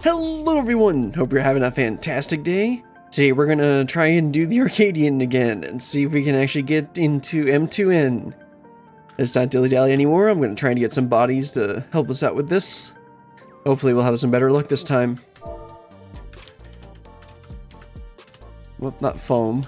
Hello everyone! Hope you're having a fantastic day. Today we're gonna try and do the Arcadion again and see if we can actually get into M2N. It's not dilly-dally anymore. I'm gonna try and get some bodies to help us out with this. Hopefully we'll have some better luck this time. Well, not foam.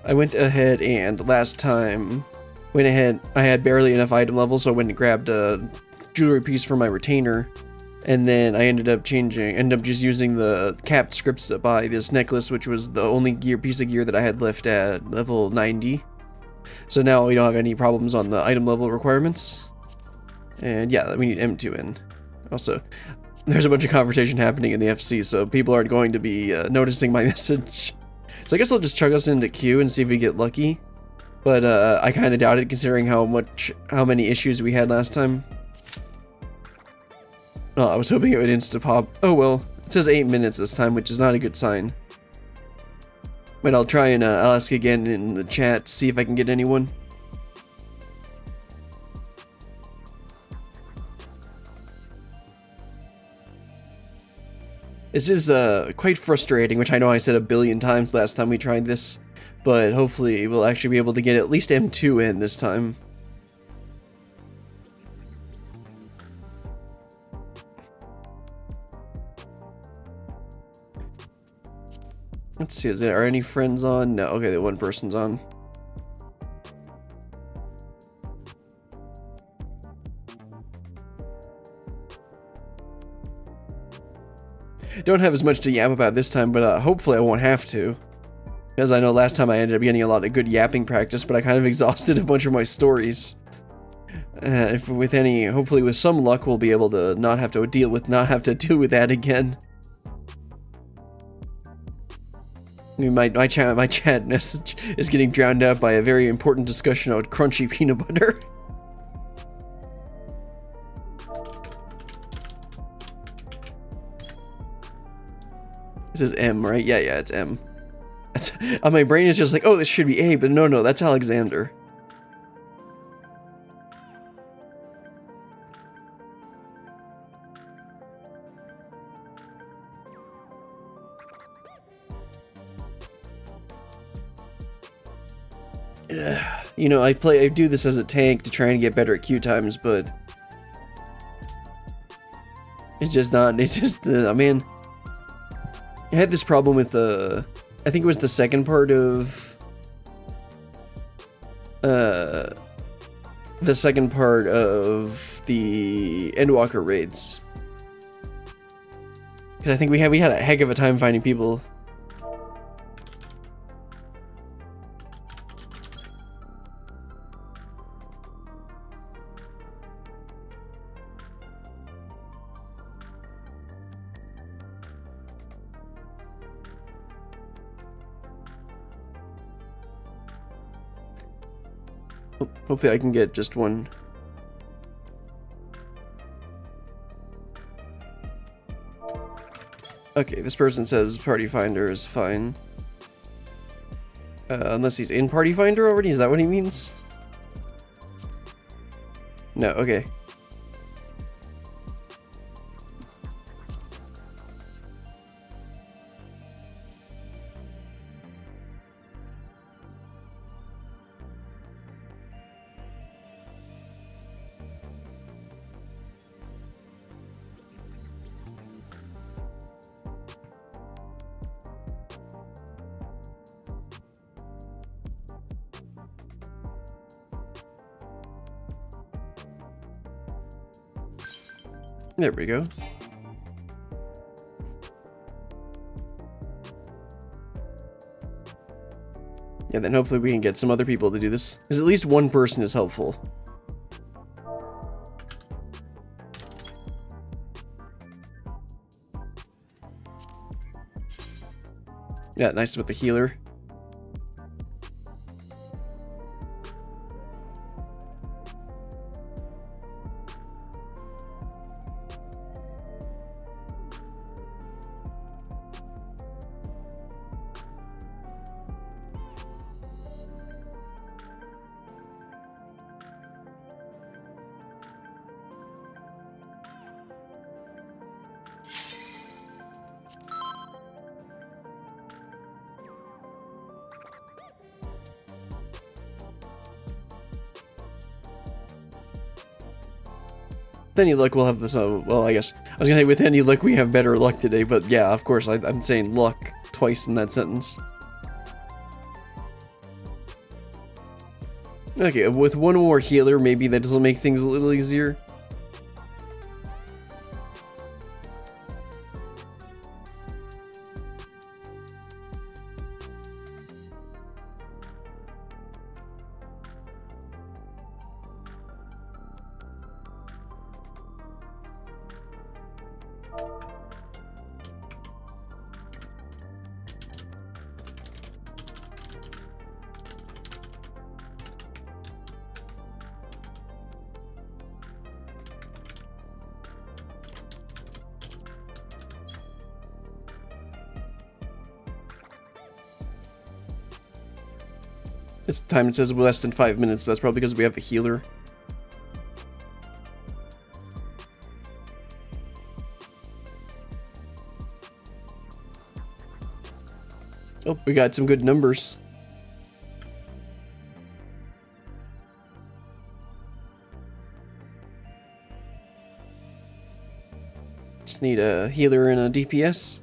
I went ahead and last time I had barely enough item levels, so I went and grabbed a jewelry piece for my retainer, and then I ended up just using the capped scripts to buy this necklace, which was the only piece of gear that I had left at level 90. So now we don't have any problems on the item level requirements. And yeah, we need M2N. Also, there's a bunch of conversation happening in the FC, so people aren't going to be noticing my message. So I guess I'll just chug us into queue and see if we get lucky. But I kind of doubt it considering how many issues we had last time. Oh, I was hoping it would insta-pop. Oh well, it says 8 minutes this time, which is not a good sign. But I'll try and I'll ask again in the chat to see if I can get anyone. This is quite frustrating, which I know I said a billion times last time we tried this, but hopefully we'll actually be able to get at least M2 this time. Let's see, are any friends on? No, okay, the one person's on. Don't have as much to yap about this time, but hopefully I won't have to. Because I know last time I ended up getting a lot of good yapping practice, but I kind of exhausted a bunch of my stories. Hopefully with some luck, we'll be able to not have to deal with that again. I mean, my chat message is getting drowned out by a very important discussion about crunchy peanut butter. This is M, right? Yeah, it's M. My brain is just like, oh, this should be A, but no, that's Alexander. You know, I do this as a tank to try and get better at queue times, but it's just not. It's just, I mean, I had this problem with I think it was the second part of the Endwalker raids. Because I think we had a heck of a time finding people. Hopefully I can get just one. Okay, this person says Party Finder is fine. Unless he's in Party Finder already? Is that what he means? No, okay. There we go. Yeah, then hopefully we can get some other people to do this. Because at least one person is helpful. Yeah, nice with the healer. With any luck, we'll have this. Well, I guess I was gonna say with any luck we have better luck today, but yeah, of course I'm saying luck twice in that sentence. Okay, with one more healer, maybe that will make things a little easier. This time it says less than 5 minutes, but that's probably because we have a healer. Oh, we got some good numbers. Just need a healer and a DPS.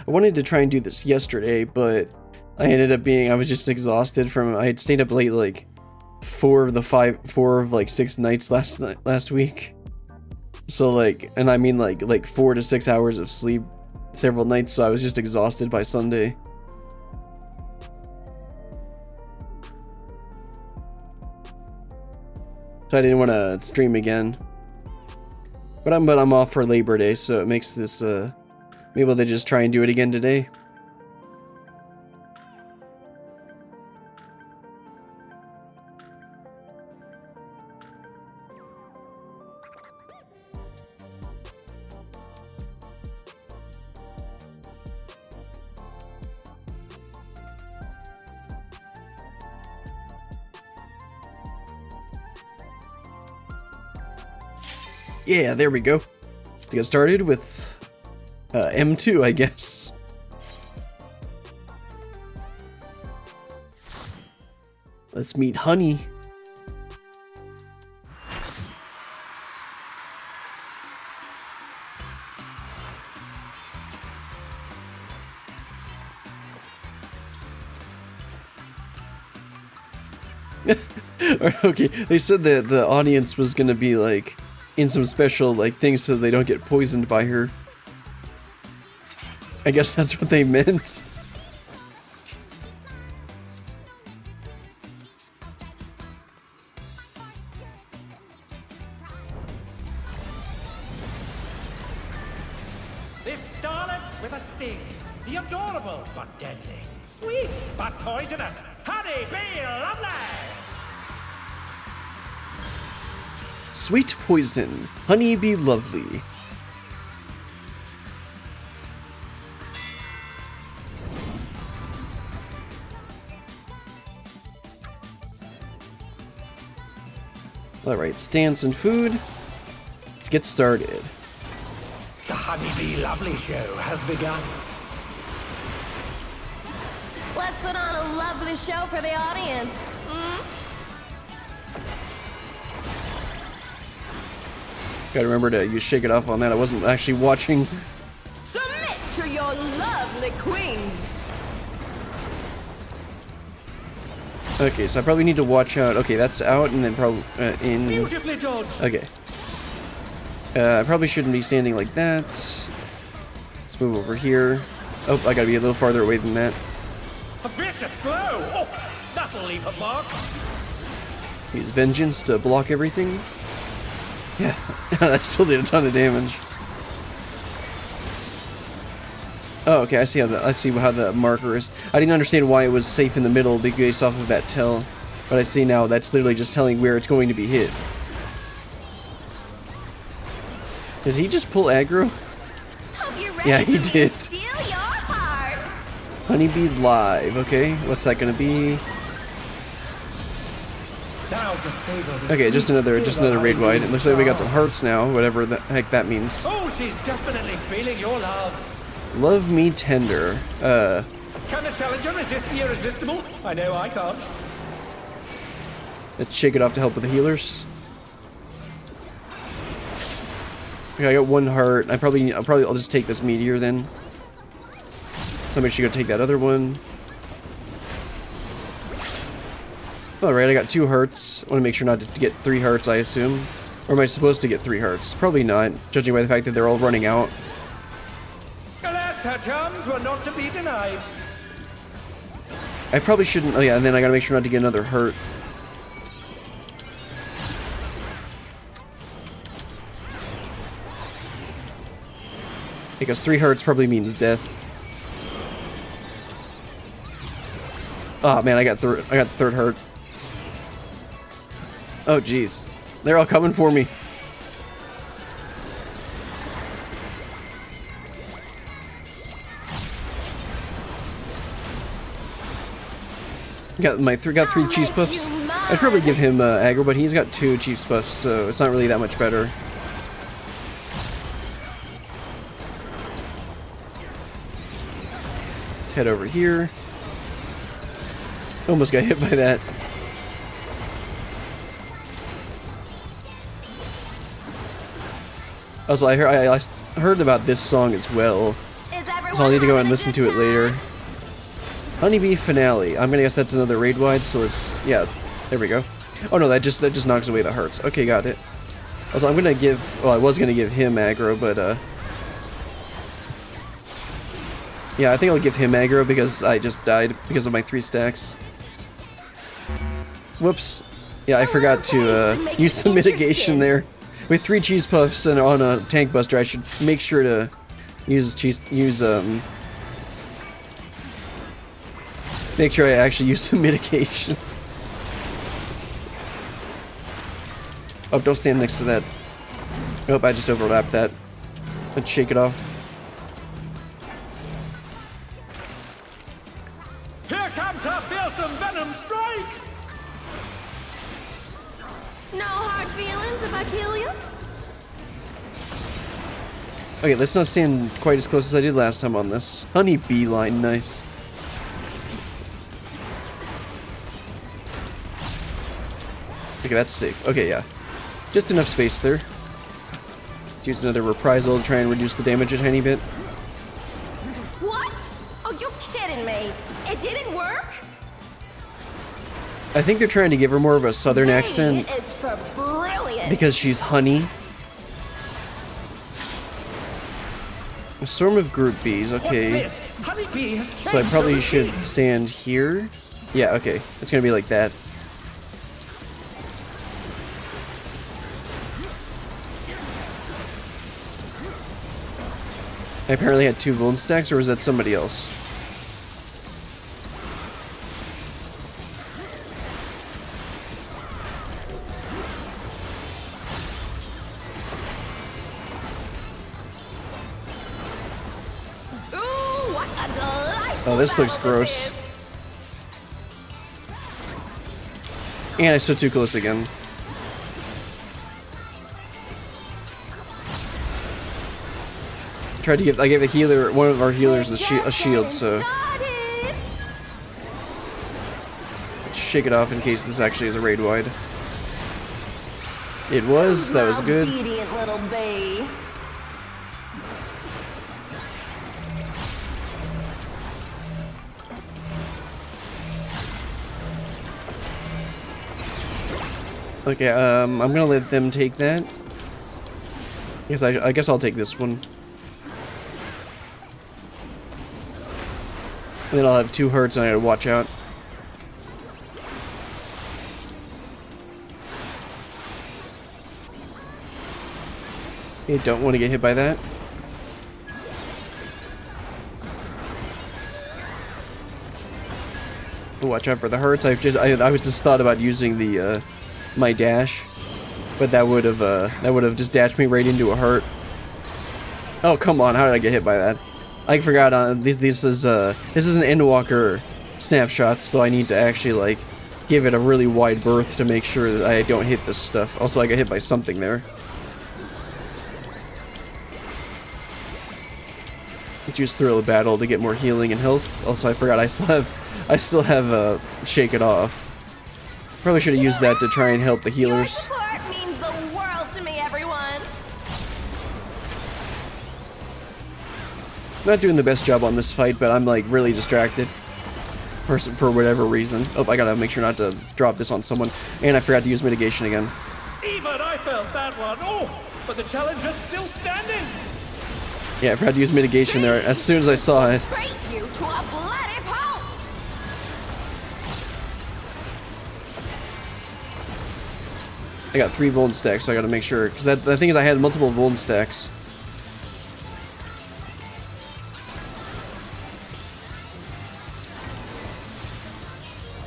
I wanted to try and do this yesterday, but I ended up I was just exhausted from, I had stayed up late like 4 of like 6 nights last week. So like, and I mean like 4 to 6 hours of sleep several nights, so I was just exhausted by Sunday. So I didn't want to stream again. But I'm off for Labor Day, so it makes this I'm able to just try and do it again today. Yeah, there we go. Let's get started with M2, I guess. Let's meet Honey. Okay, they said that the audience was gonna be like in some special like things so they don't get poisoned by her. I guess that's what they meant. This starlet with a sting, the adorable but deadly, sweet but poisonous, Honey Bee Lovely! Sweet poison, Honey Bee Lovely. Alright, stance and food. Let's get started. The Honey Bee Lovely show has begun. Let's put on a lovely show for the audience. Gotta remember to shake it off on that. I wasn't actually watching. Submit to your lovely queen. Okay, so I probably need to watch out. Okay, that's out, and then probably in. Beautifully judged. Okay. I probably shouldn't be standing like that. Let's move over here. Oh, I gotta be a little farther away than that. A vicious blow. Oh, that'll leave a mark. Use Vengeance to block everything. Yeah, that still did a ton of damage. Oh, okay, I see how the marker is. I didn't understand why it was safe in the middle based off of that tell, but I see now that's literally just telling where it's going to be hit. Did he just pull aggro? Hope you're Yeah, he did. Steal your heart. Honeybee live. Okay, what's that gonna be? Now to savor the Okay, just sweet another still raid wide. It looks like we got some charms. hearts now, whatever the heck that means. Oh, she's definitely feeling your love. Love me tender. Can the challenger resist the irresistible? I know I can't. Let's shake it off to help with the healers. Okay, I got one heart. I'll just take this meteor then. Somebody should go take that other one. Alright, I got 2 hearts. I want to make sure not to get 3 hearts, I assume. Or am I supposed to get 3 hearts? Probably not, judging by the fact that they're all running out. Alas, her charms were not to be denied. I probably shouldn't. Oh yeah, and then I gotta make sure not to get another hurt. Because 3 hearts probably means death. Oh man, I got third hurt. Oh jeez, they're all coming for me. Got 3 cheese puffs. I'd probably give him aggro, but he's got 2 cheese puffs, so it's not really that much better. Let's head over here. Almost got hit by that. Also, I heard about this song as well, so I'll need to go and listen to it later. Honeybee finale. I'm gonna guess that's another raid wide, so let's, yeah, there we go. Oh no, that just knocks away the hearts. Okay, got it. Also, I'm gonna give, well, I was gonna give him aggro, but yeah, I think I'll give him aggro because I just died because of my 3 stacks. Whoops. Yeah, I forgot to use some mitigation there. With 3 cheese puffs and on a tank buster, I should make sure to make sure I actually use some mitigation. Oh, don't stand next to that. Oh, I just overlapped that. Let's shake it off. Here comes her fearsome venom strike! No hard feelings if I kill you? Okay, let's not stand quite as close as I did last time on this. Honey beeline, nice. Okay, that's safe. Okay, yeah. Just enough space there. Let's use another reprisal to try and reduce the damage a tiny bit. What? Oh, you kidding me? It didn't work? I think they're trying to give her more of a southern accent It is for brilliant. because she's honey. A swarm of group bees, okay. What's this? Honeybee has So I changed probably her should routine. stand here. Yeah, okay. It's gonna be like that. I apparently had 2 vuln stacks, or was that somebody else? Ooh, what a delightful Oh, this looks battle gross. is. And I stood too close again. I gave a healer, one of our healers, a shield, so Started. shake it off in case this actually is a raid wide. It was, that was good. Obedient little bee. Okay, I'm gonna let them take that. I guess I'll take this one. And then I'll have 2 hurts and I gotta watch out. Okay, don't want to get hit by that. Watch out for the hurts. I was just thought about using the my dash, but that would have just dashed me right into a hurt. Oh, come on, how did I get hit by that? I forgot, this is an Endwalker snapshot, so I need to actually, like, give it a really wide berth to make sure that I don't hit this stuff. Also, I got hit by something there. Let's use Thrill of Battle to get more healing and health. Also, I forgot I still have Shake It Off. Probably should have used that to try and help the Your healers. support means the world to me, everyone. Not doing the best job on this fight, but I'm like really distracted for whatever reason. Oh, I gotta make sure not to drop this on someone. And I forgot to use mitigation again. Even I felt that one. Oh, but the challenger's still standing. Yeah, I forgot to use mitigation there as soon as I saw it. Break you to a bloody pulp. I got 3 Vuln stacks, so I gotta make sure. Because the thing is, I had multiple Vuln stacks.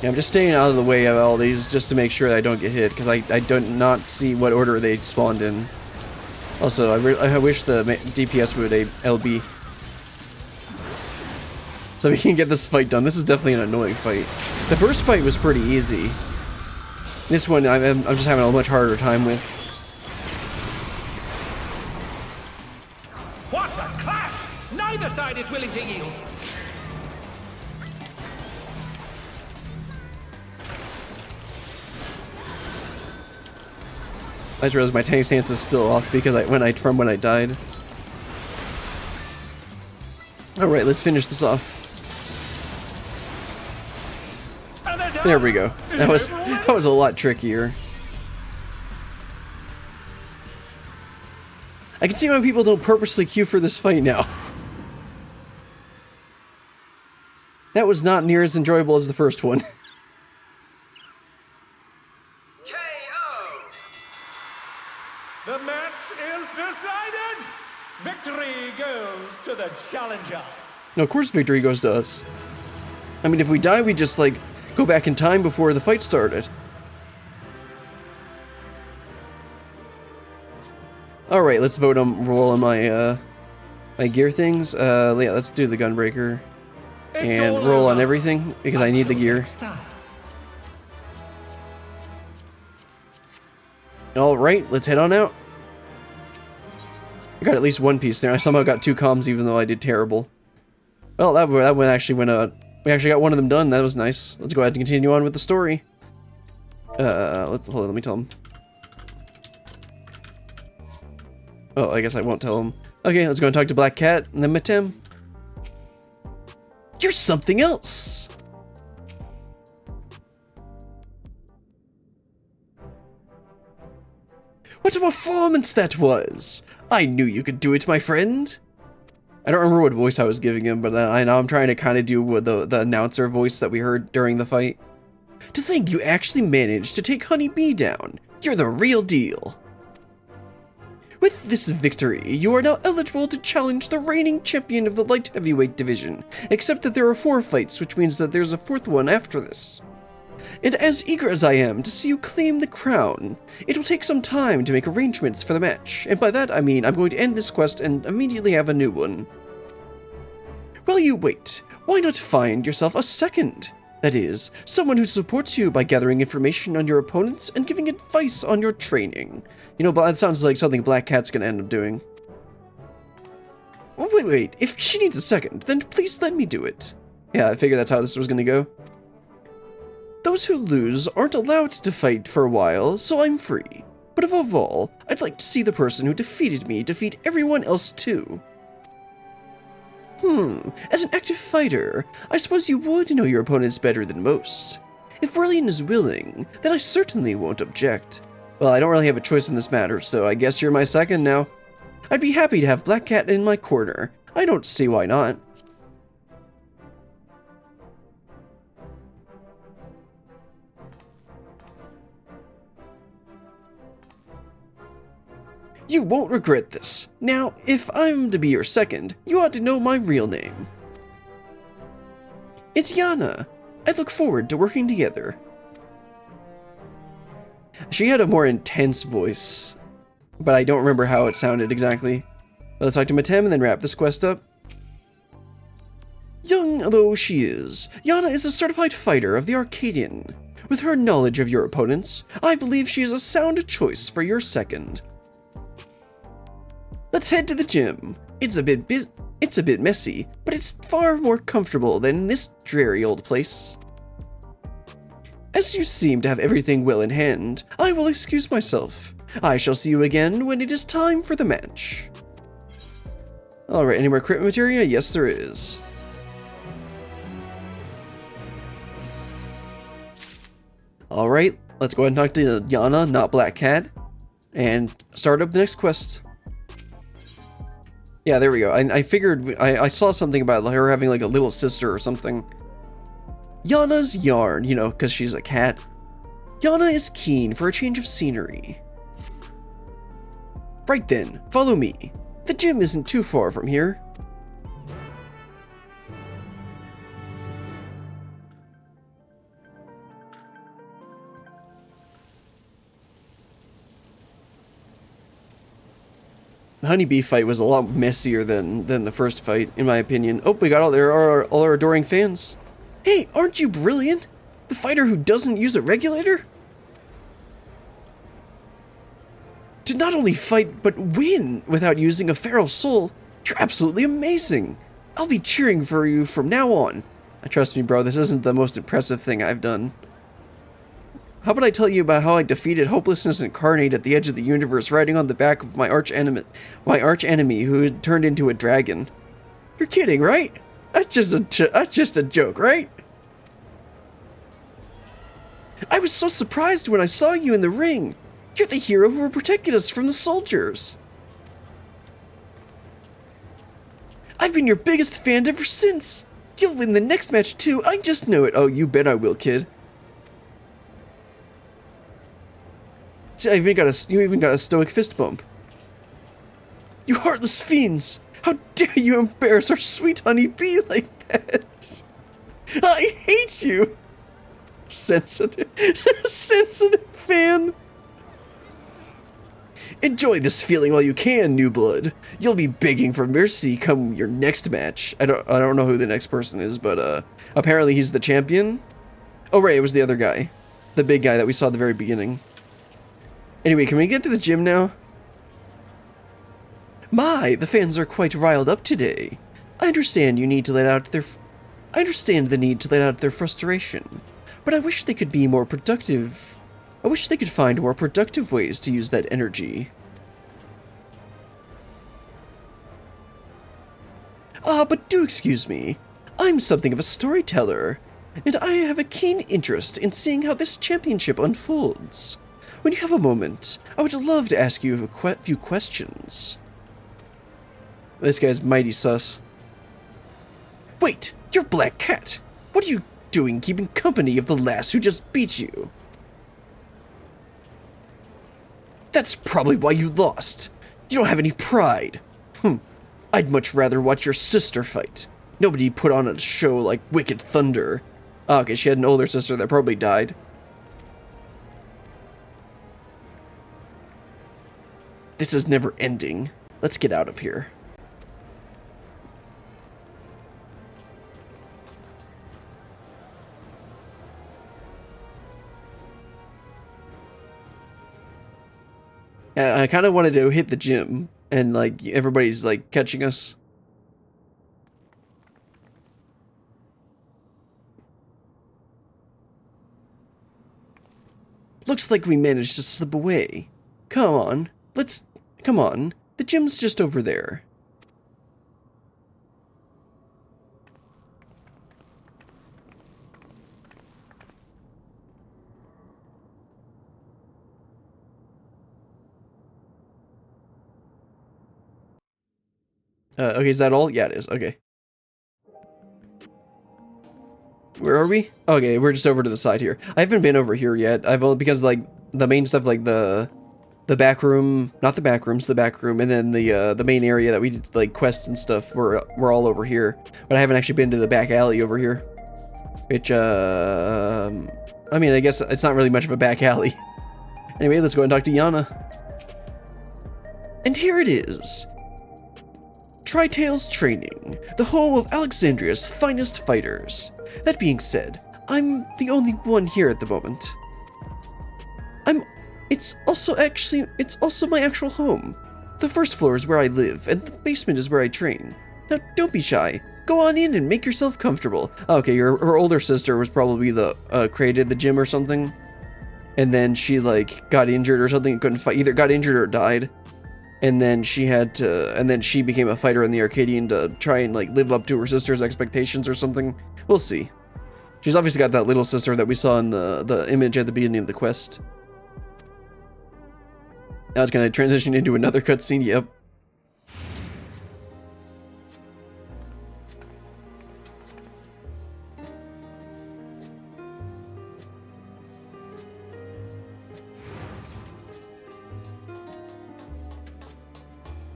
Yeah, I'm just staying out of the way of all these just to make sure that I don't get hit, because I do not see what order they spawned in. Also, I wish the DPS would LB. So we can get this fight done. This is definitely an annoying fight. The first fight was pretty easy. This one I'm just having a much harder time with. What a clash! Neither side is willing to yield. I just realized my tank stance is still off because when I died. Alright, let's finish this off. There we go. That was a lot trickier. I can see why people don't purposely queue for this fight now. That was not near as enjoyable as the first one. The match is decided! Victory goes to the challenger! No, of course victory goes to us. I mean, if we die, we just, like, go back in time before the fight started. Alright, let's vote on roll on my, my gear things. Yeah, let's do the Gunbreaker. And roll on everything, because I need the gear. Alright, let's head on out. I got at least one piece there. I somehow got 2 comms even though I did terrible. Well, that one actually went we actually got one of them done. That was nice. Let's go ahead and continue on with the story. Hold on, let me tell him. Oh, I guess I won't tell him. Okay, let's go and talk to Black Cat and then Matem. You're something else! What a performance that was! I knew you could do it, my friend! I don't remember what voice I was giving him, but I know I'm trying to kind of do with the announcer voice that we heard during the fight. To think you actually managed to take Honey Bee down! You're the real deal! With this victory, you are now eligible to challenge the reigning champion of the light heavyweight division, except that there are 4 fights, which means that there's a 4th one after this. And as eager as I am to see you claim the crown, it will take some time to make arrangements for the match, and by that I mean I'm going to end this quest and immediately have a new one. While you wait, why not find yourself a second? That is, someone who supports you by gathering information on your opponents and giving advice on your training. You know, but that sounds like something Black Cat's gonna end up doing. Oh, wait, if she needs a second, then please let me do it. Yeah, I figured that's how this was gonna go. Those who lose aren't allowed to fight for a while, so I'm free. But above all, I'd like to see the person who defeated me defeat everyone else too. As an active fighter, I suppose you would know your opponents better than most. If Brilliant is willing, then I certainly won't object. Well, I don't really have a choice in this matter, so I guess you're my second now. I'd be happy to have Black Cat in my corner. I don't see why not. You won't regret this. Now, if I'm to be your second, you ought to know my real name. It's Yana. I look forward to working together. She had a more intense voice, but I don't remember how it sounded exactly. Let's talk to Matem and then wrap this quest up. Young though she is, Yana is a certified fighter of the Arcadion. With her knowledge of your opponents, I believe she is a sound choice for your second. Let's head to the gym. It's a bit messy, but it's far more comfortable than this dreary old place. As you seem to have everything well in hand, I will excuse myself. I shall see you again when it is time for the match. Alright, any more crit materia? Yes, there is. Alright, let's go ahead and talk to Yana, not Black Cat, and start up the next quest. Yeah, there we go. I figured, I saw something about her having like a little sister or something. Yana's yarn, you know, because she's a cat. Yana is keen for a change of scenery. Right then, follow me. The gym isn't too far from here. The honeybee fight was a lot messier than the first fight, in my opinion. Oh, we got all our adoring fans. Hey, aren't you brilliant? The fighter who doesn't use a regulator? To not only fight, but win without using a feral soul, you're absolutely amazing. I'll be cheering for you from now on. Trust me, bro, this isn't the most impressive thing I've done. How about I tell you about how I defeated hopelessness incarnate at the edge of the universe, riding on the back of my arch enemy who had turned into a dragon? You're kidding, right? That's just a joke, right? I was so surprised when I saw you in the ring. You're the hero who protected us from the soldiers. I've been your biggest fan ever since. You'll win the next match too, I just know it. Oh, you bet I will, kid. See, you even got a stoic fist bump. You heartless fiends! How dare you embarrass our sweet honeybee like that? I hate you! Sensitive fan. Enjoy this feeling while you can, new blood. You'll be begging for mercy come your next match. I don't know who the next person is, but apparently he's the champion. Oh right, it was the other guy, the big guy that we saw at the very beginning. Anyway, can we get to the gym now? My, the fans are quite riled up today. I understand the need to let out their frustration, but I wish they could be more productive. I wish they could find more productive ways to use that energy. But do excuse me. I'm something of a storyteller, and I have a keen interest in seeing how this championship unfolds. When you have a moment, I would love to ask you a few questions. This guy's mighty sus. Wait, you're Black Cat. What are you doing keeping company of the lass who just beat you? That's probably why you lost. You don't have any pride. I'd much rather watch your sister fight. Nobody put on a show like Wicked Thunder. Oh, okay, she had an older sister that probably died. This is never ending. Let's get out of here. I kind of wanted to hit the gym, and like everybody's like catching us. Looks like we managed to slip away. Come on, come on. The gym's just over there. Okay, is that all? Yeah, it is. Okay. Where are we? Okay, we're just over to the side here. I haven't been over here yet. I've only, because like the main stuff, like the back room, not the back rooms, the back room, and then the main area that we did like quests and stuff we're all over here. But I haven't actually been to the back alley over here. Which I mean, I guess it's not really much of a back alley. Anyway, let's go and talk to Yana. And here it is. Tri-Tails Training, the home of Alexandria's finest fighters. That being said, I'm the only one here at the moment. It's also my actual home. The first floor is where I live, and the basement is where I train. Now, don't be shy. Go on in and make yourself comfortable. Okay, her older sister was probably created the gym or something. And then she, like, got injured or something and couldn't fight. Either got injured or died. And then she became a fighter in the Arcadion to try and, like, live up to her sister's expectations or something. We'll see. She's obviously got that little sister that we saw in the image at the beginning of the quest. Now it's gonna transition into another cutscene, yep.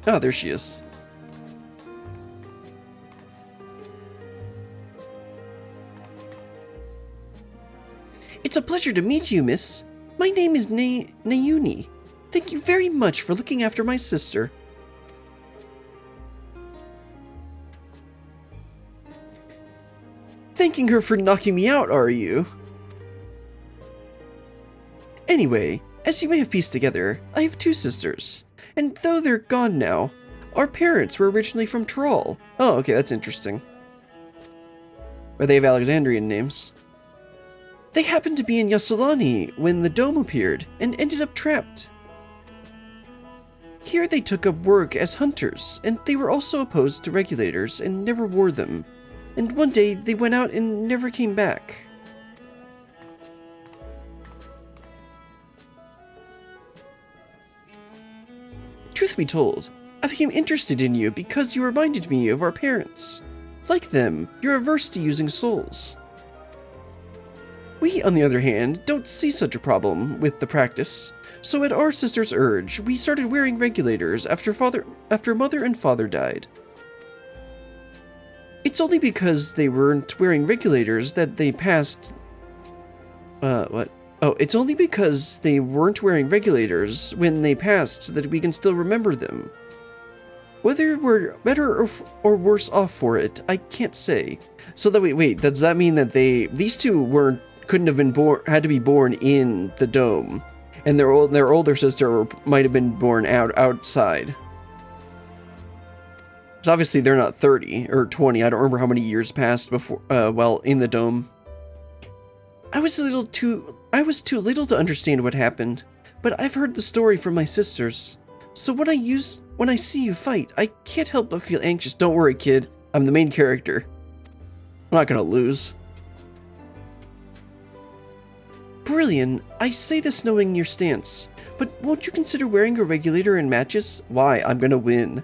Oh, there she is. It's a pleasure to meet you, miss. My name is Nayuni. Thank you very much for looking after my sister. Thanking her for knocking me out, are you? Anyway, as you may have pieced together, I have two sisters. And though they're gone now, our parents were originally from Troll. Oh, okay, that's interesting. Or they have Alexandrian names. They happened to be in Yassilani when the dome appeared and ended up trapped. Here they took up work as hunters, and they were also opposed to regulators and never wore them. And one day they went out and never came back. Truth be told, I became interested in you because you reminded me of our parents. Like them, you're averse to using souls. We, on the other hand, don't see such a problem with the practice, so at our sister's urge, we started wearing regulators after mother and father died. It's only because they weren't wearing regulators that they passed... what? Oh, it's only because they weren't wearing regulators when they passed that we can still remember them. Whether we're better or worse off for it, I can't say. So that wait, does that mean that these two couldn't have been born, had to be born in the dome, and their older sister might have been born outside? Because obviously they're not 30 or 20. I don't remember how many years passed before while in the dome. I was too little to understand what happened, but I've heard the story from my sisters. So when I see you fight, I can't help but feel anxious. Don't worry, kid. I'm the main character. I'm not gonna lose. Brilliant. I say this knowing your stance, but won't you consider wearing a regulator in matches? Why? I'm gonna win.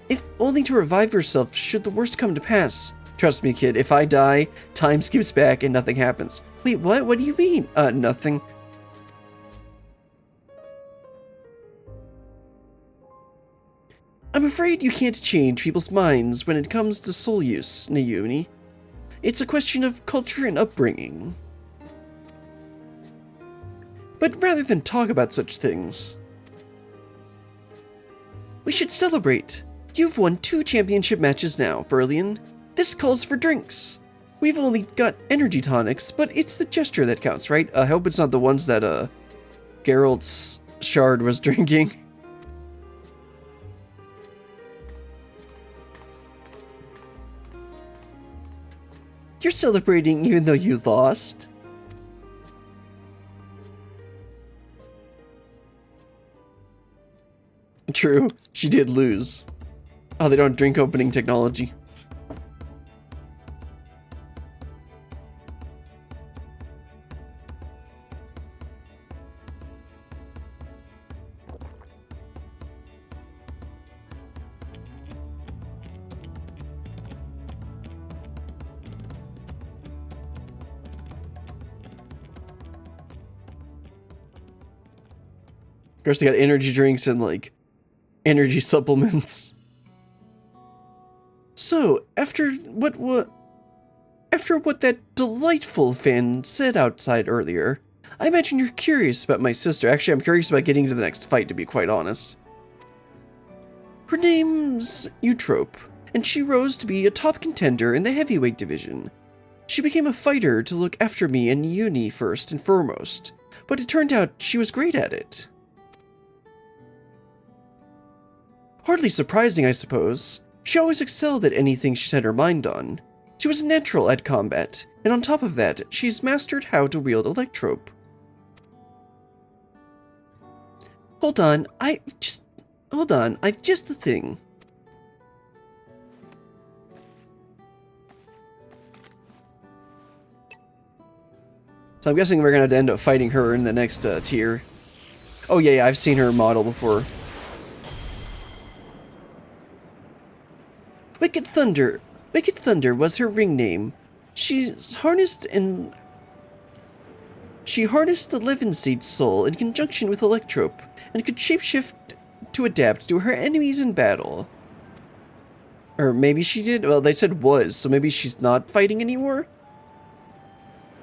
If only to revive yourself should the worst come to pass. Trust me, kid, if I die, time skips back and nothing happens. Wait, what? What do you mean? Nothing. I'm afraid you can't change people's minds when it comes to soul use, Nayuni. It's a question of culture and upbringing. But rather than talk about such things, we should celebrate. You've won 2 championship matches now, Berlian. This calls for drinks. We've only got energy tonics, but it's the gesture that counts, right? I hope it's not the ones that, Geralt's shard was drinking. You're celebrating even though you lost? True, she did lose. Oh, they don't drink opening technology. Of course, they got energy drinks and, like, energy supplements. So, after what that delightful fan said outside earlier, I imagine you're curious about my sister. Actually, I'm curious about getting to the next fight, to be quite honest. Her name's Eutrope, and she rose to be a top contender in the heavyweight division. She became a fighter to look after me in uni first and foremost, but it turned out she was great at it. Hardly surprising, I suppose. She always excelled at anything she set her mind on. She was natural at combat, and on top of that, she's mastered how to wield Electrope. Hold on, I've just the thing. So I'm guessing we're gonna have to end up fighting her in the next tier. Oh yeah, I've seen her model before. Wicked Thunder was her ring name. She harnessed the Levenseat's soul in conjunction with Electrope, and could shapeshift to adapt to her enemies in battle. Or maybe she did? Well, they said was, so maybe she's not fighting anymore?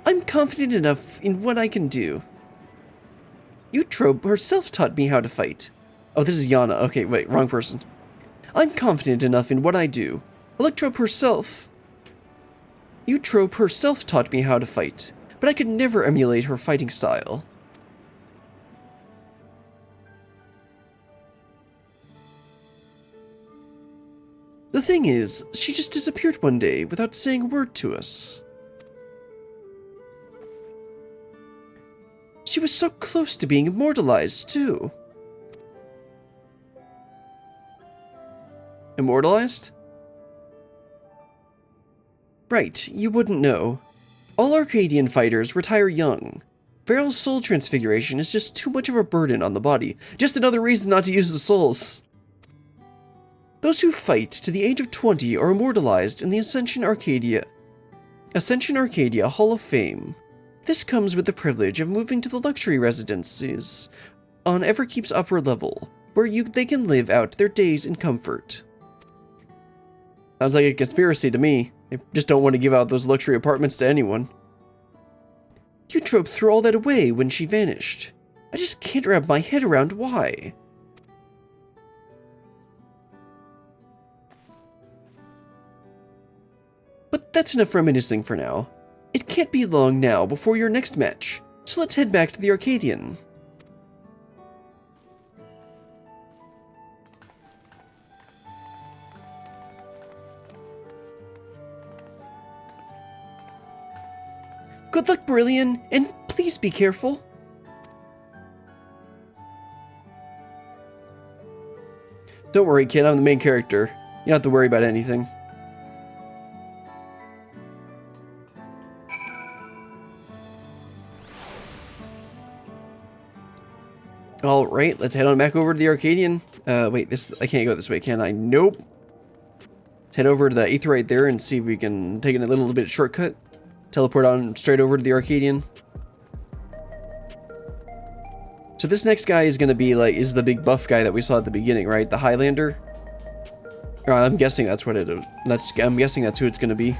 I'm confident enough in what I can do. Eutrope herself taught me how to fight. Oh, this is Yana. Okay, wait, wrong person. I'm confident enough in what I do. Eutrope herself taught me how to fight, but I could never emulate her fighting style. The thing is, she just disappeared one day without saying a word to us. She was so close to being immortalized, too. Immortalized? Right, you wouldn't know. All Arcadion fighters retire young. Varel's soul transfiguration is just too much of a burden on the body. Just another reason not to use the souls. Those who fight to the age of 20 are immortalized in the Ascension Arcadia Hall of Fame. This comes with the privilege of moving to the luxury residences on Everkeep's upper level, where they can live out their days in comfort. Sounds like a conspiracy to me. They just don't want to give out those luxury apartments to anyone. Eutrope threw all that away when she vanished. I just can't wrap my head around why. But that's enough reminiscing for now. It can't be long now before your next match, so let's head back to the Arcadion. Good luck, Brillian, and please be careful. Don't worry, kid, I'm the main character. You don't have to worry about anything. Alright, let's head on back over to the Arcadion. Wait, I can't go this way, can I? Nope. Let's head over to the Aetheryte there and see if we can take a little bit of shortcut. Teleport on straight over to the Arcadion. So this next guy is gonna be is the big buff guy that we saw at the beginning, right? The Highlander? I'm guessing that's what it is. I'm guessing that's who it's gonna be.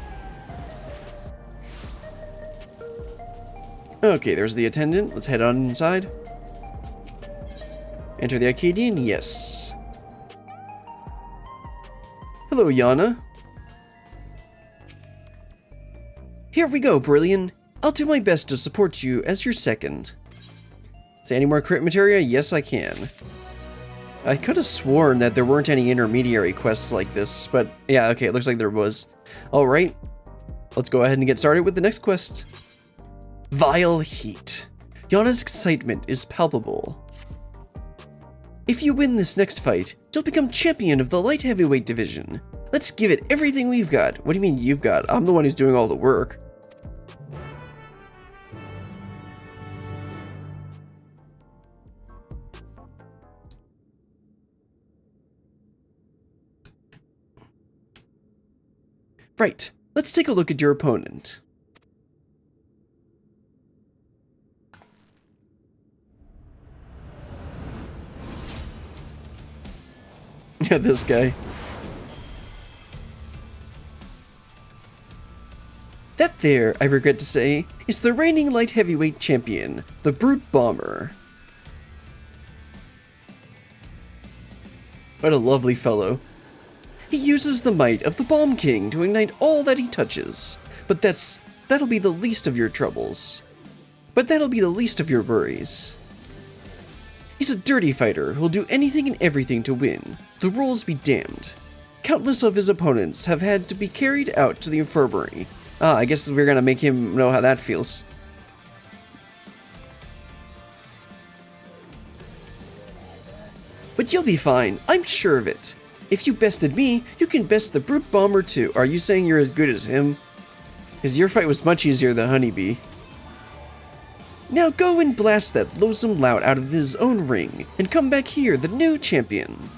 Okay, there's the attendant. Let's head on inside. Enter the Arcadion, yes. Hello, Yana. Here we go, Brillian. I'll do my best to support you as your second. Say any more crit materia? Yes, I can. I could have sworn that there weren't any intermediary quests like this, but yeah, okay, it looks like there was. Alright, let's go ahead and get started with the next quest. Vile Heat. Yana's excitement is palpable. If you win this next fight, you'll become champion of the light heavyweight division. Let's give it everything we've got. What do you mean you've got? I'm the one who's doing all the work. Right, let's take a look at your opponent. Yeah, this guy. That there, I regret to say, is the reigning light heavyweight champion, the Brute Bomber. What a lovely fellow. He uses the might of the Bomb King to ignite all that he touches. But that'll be the least of your troubles. But that'll be the least of your worries. He's a dirty fighter who'll do anything and everything to win. The rules be damned. Countless of his opponents have had to be carried out to the infirmary. I guess we're gonna make him know how that feels. But you'll be fine, I'm sure of it. If you bested me, you can best the Brute Bomber too. Are you saying you're as good as him? Because your fight was much easier than Honeybee. Now go and blast that loathsome lout out of his own ring, and come back here, the new champion.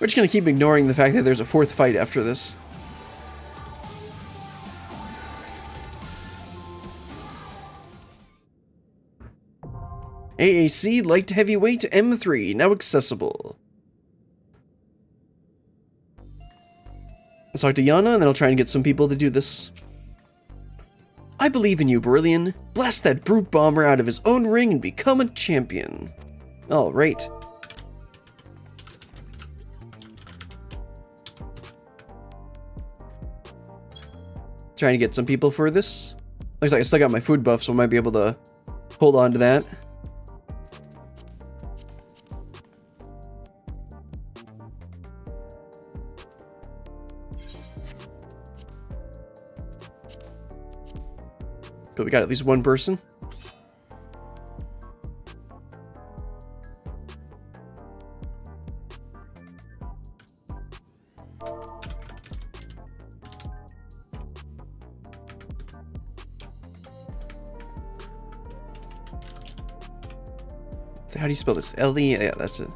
We're just gonna keep ignoring the fact that there's a fourth fight after this. AAC Light Heavyweight M3, now accessible. Let's talk to Yana, and then I'll try and get some people to do this. I believe in you, Brillian. Blast that Brute Bomber out of his own ring and become a champion. Alright. Trying to get some people for this. Looks like I still got my food buff, so I might be able to hold on to that. But we got at least one person. So how do you spell this? L-E? Yeah, that's it.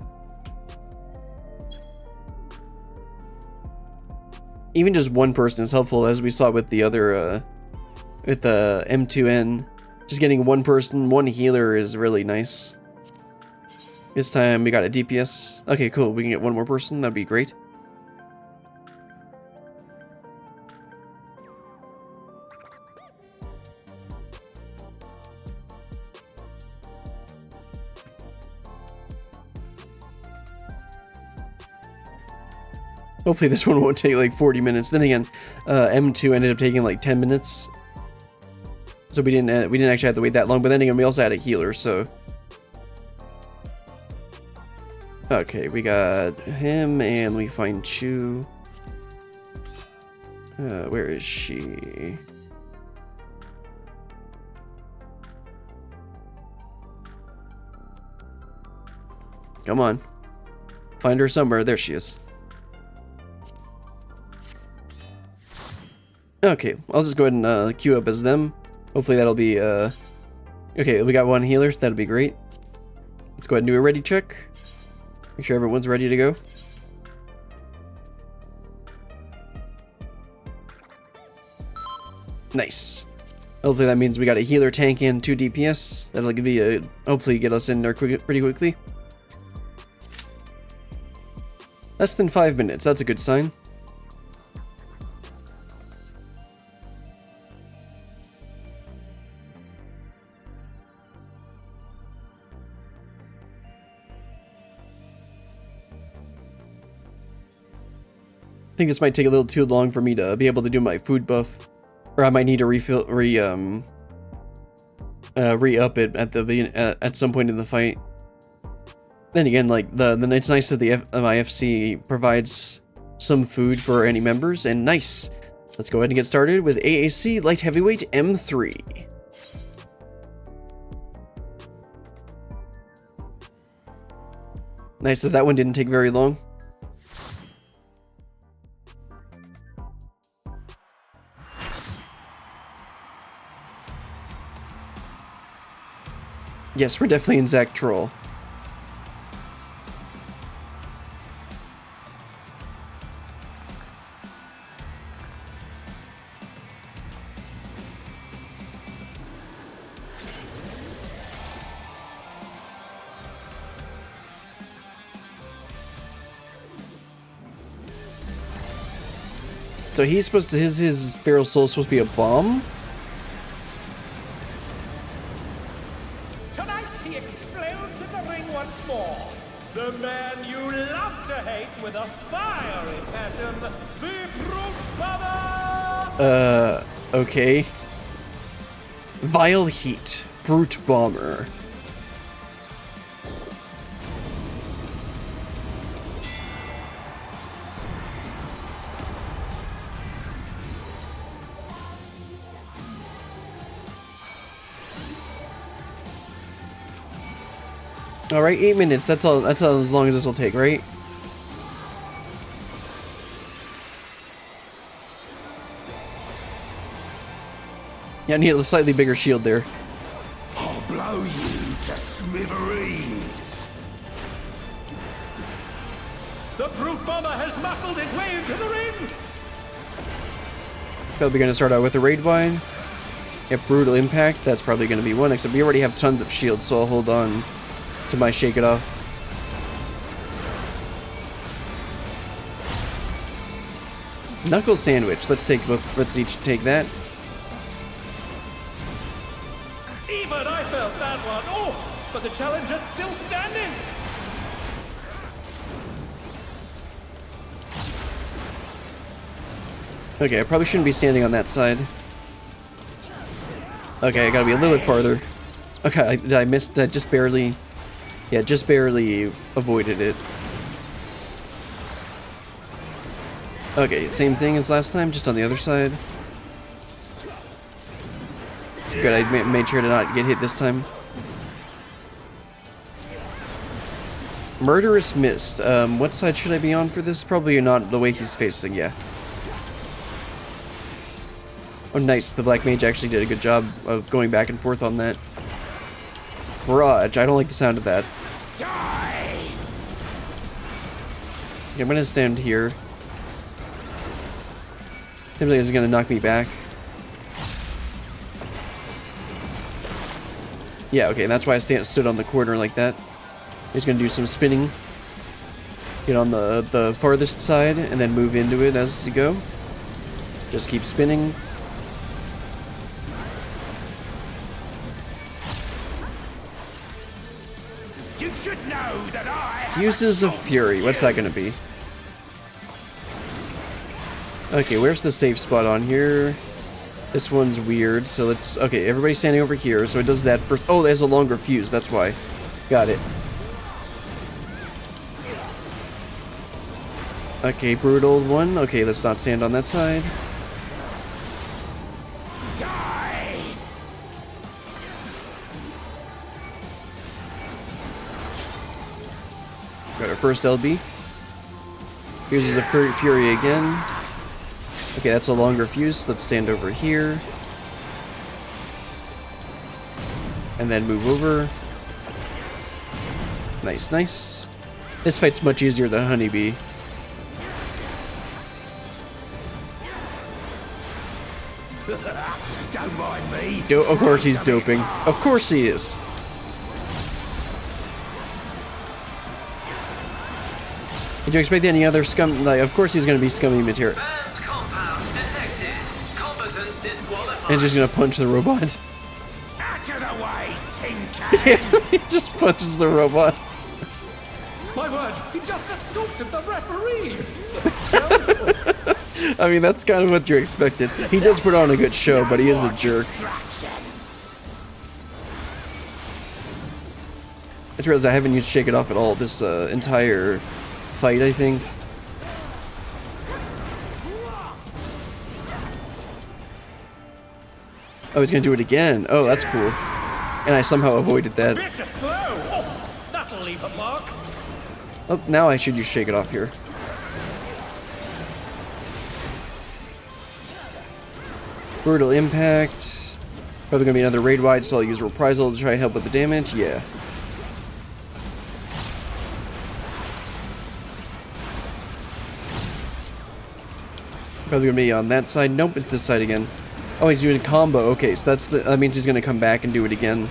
Even just one person is helpful, as we saw with the other, with the M2N. Just getting one person, one healer is really nice. This time we got a DPS. Okay, cool. We can get one more person. That'd be great. Hopefully this one won't take like 40 minutes. Then again, M2 ended up taking like 10 minutes. So we didn't actually have to wait that long, but then again, we also had a healer, so. Okay, we got him, and we find Chu. Where is she? Come on. Find her somewhere. There she is. Okay, I'll just go ahead and queue up as them. Hopefully that'll be, okay, we got one healer, so that'll be great. Let's go ahead and do a ready check. Make sure everyone's ready to go. Nice. Hopefully that means we got a healer, tank, and 2 DPS. That'll give me hopefully get us in there pretty quickly. Less than 5 minutes, that's a good sign. I think this might take a little too long for me to be able to do my food buff, or I might need to re-up it at some point in the fight. Then again, like it's nice that the MIFC provides some food for any members, and nice. Let's go ahead and get started with AAC Light Heavyweight M3. Nice that one didn't take very long. Yes, we're definitely in Zac Troll. So he's supposed to, his feral soul is supposed to be a bomb? Tonight he explodes in the ring once more. The man you love to hate with a fiery passion, the Brute Bomber! Okay. Vile Heat, Brute Bomber. All right, 8 minutes. That's all. That's all as long as this will take, right? Yeah, I need a slightly bigger shield there. I'll blow you to smithereens. The Brute Bomber has muscled his way into the ring! Probably gonna start out with the raid wine. Yep, Brutal Impact. That's probably gonna be one. Except we already have tons of shields, so I'll hold on to my Shake It Off. Knuckle Sandwich. Let's take both. Let's each take that. Even I felt that one. Oh, but the challenger's still standing. Okay, I probably shouldn't be standing on that side. Okay, I gotta be a little bit farther. Okay, did I miss? I just barely... Yeah, just barely avoided it. Okay, same thing as last time, just on the other side. Good, I made sure to not get hit this time. Murderous Mist. What side should I be on for this? Probably not the way he's facing, yeah. Oh, nice. The Black Mage actually did a good job of going back and forth on that. Barrage. I don't like the sound of that. Okay, I'm gonna stand here. Seems like it's gonna knock me back. Yeah, okay, that's why I stood on the corner like that. He's gonna do some spinning. Get on the farthest side and then move into it as you go. Just keep spinning. You should know that I Fuses of Fury. What's that gonna be? Okay, where's the safe spot on here? This one's weird, so let's... Okay, everybody's standing over here, so it does that first... Oh, there's a longer fuse, that's why. Got it. Okay, brutal one. Okay, let's not stand on that side. Got our first LB. Fuses of Fury again. Okay, that's a longer fuse. Let's stand over here. And then move over. Nice, nice. This fight's much easier than Honeybee. Don't mind me. Of course he's doping. Of course he is. Did you expect any other scum? Like, of course he's going to be scummy material. And he's just going to punch the robot. Out of the way, Tin Can. Yeah, he just punches the robot. My word, he just assaulted the referee! I mean, that's kind of what you expected. He does put on a good show, but he is a jerk. I just realized I haven't used Shake It Off at all this entire fight, I think. Oh, he's gonna do it again. Oh, that's cool. And I somehow avoided that. Vicious blow! Oh, that'll leave a mark. Oh, now I should use Shake It Off here. Brutal Impact. Probably gonna be another raid wide, so I'll use Reprisal to try and help with the damage. Yeah. Probably gonna be on that side. Nope, it's this side again. Oh, he's doing a combo. Okay, so that means he's gonna come back and do it again.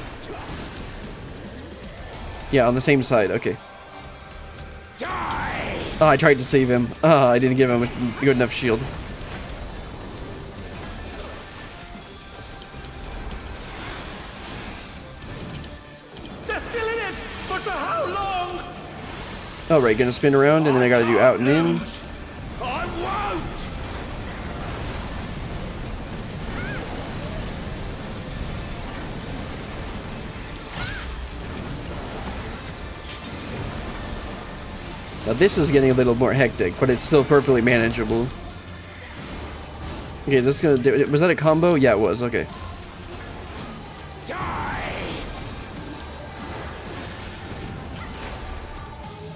Yeah, on the same side. Okay. Oh, I tried to save him. Oh, I didn't give him a good enough shield. They're still in it, but for how long? Alright, gonna spin around, and then I gotta do out and in. I won't! Now this is getting a little more hectic, but it's still perfectly manageable. Okay, is this gonna do... Was that a combo? Yeah, it was. Okay.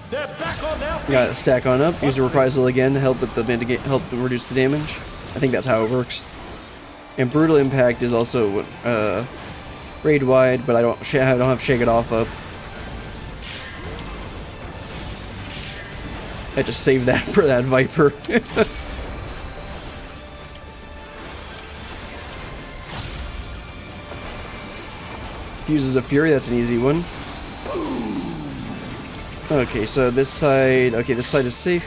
They're back on their feet. Got to stack on up. Use a reprisal again to help with the mitigate, help reduce the damage. I think that's how it works. And brutal impact is also raid wide, but I don't have shake it off up. I just saved that for that Viper. Fuses of Fury, that's an easy one. Okay, so this side... Okay, this side is safe.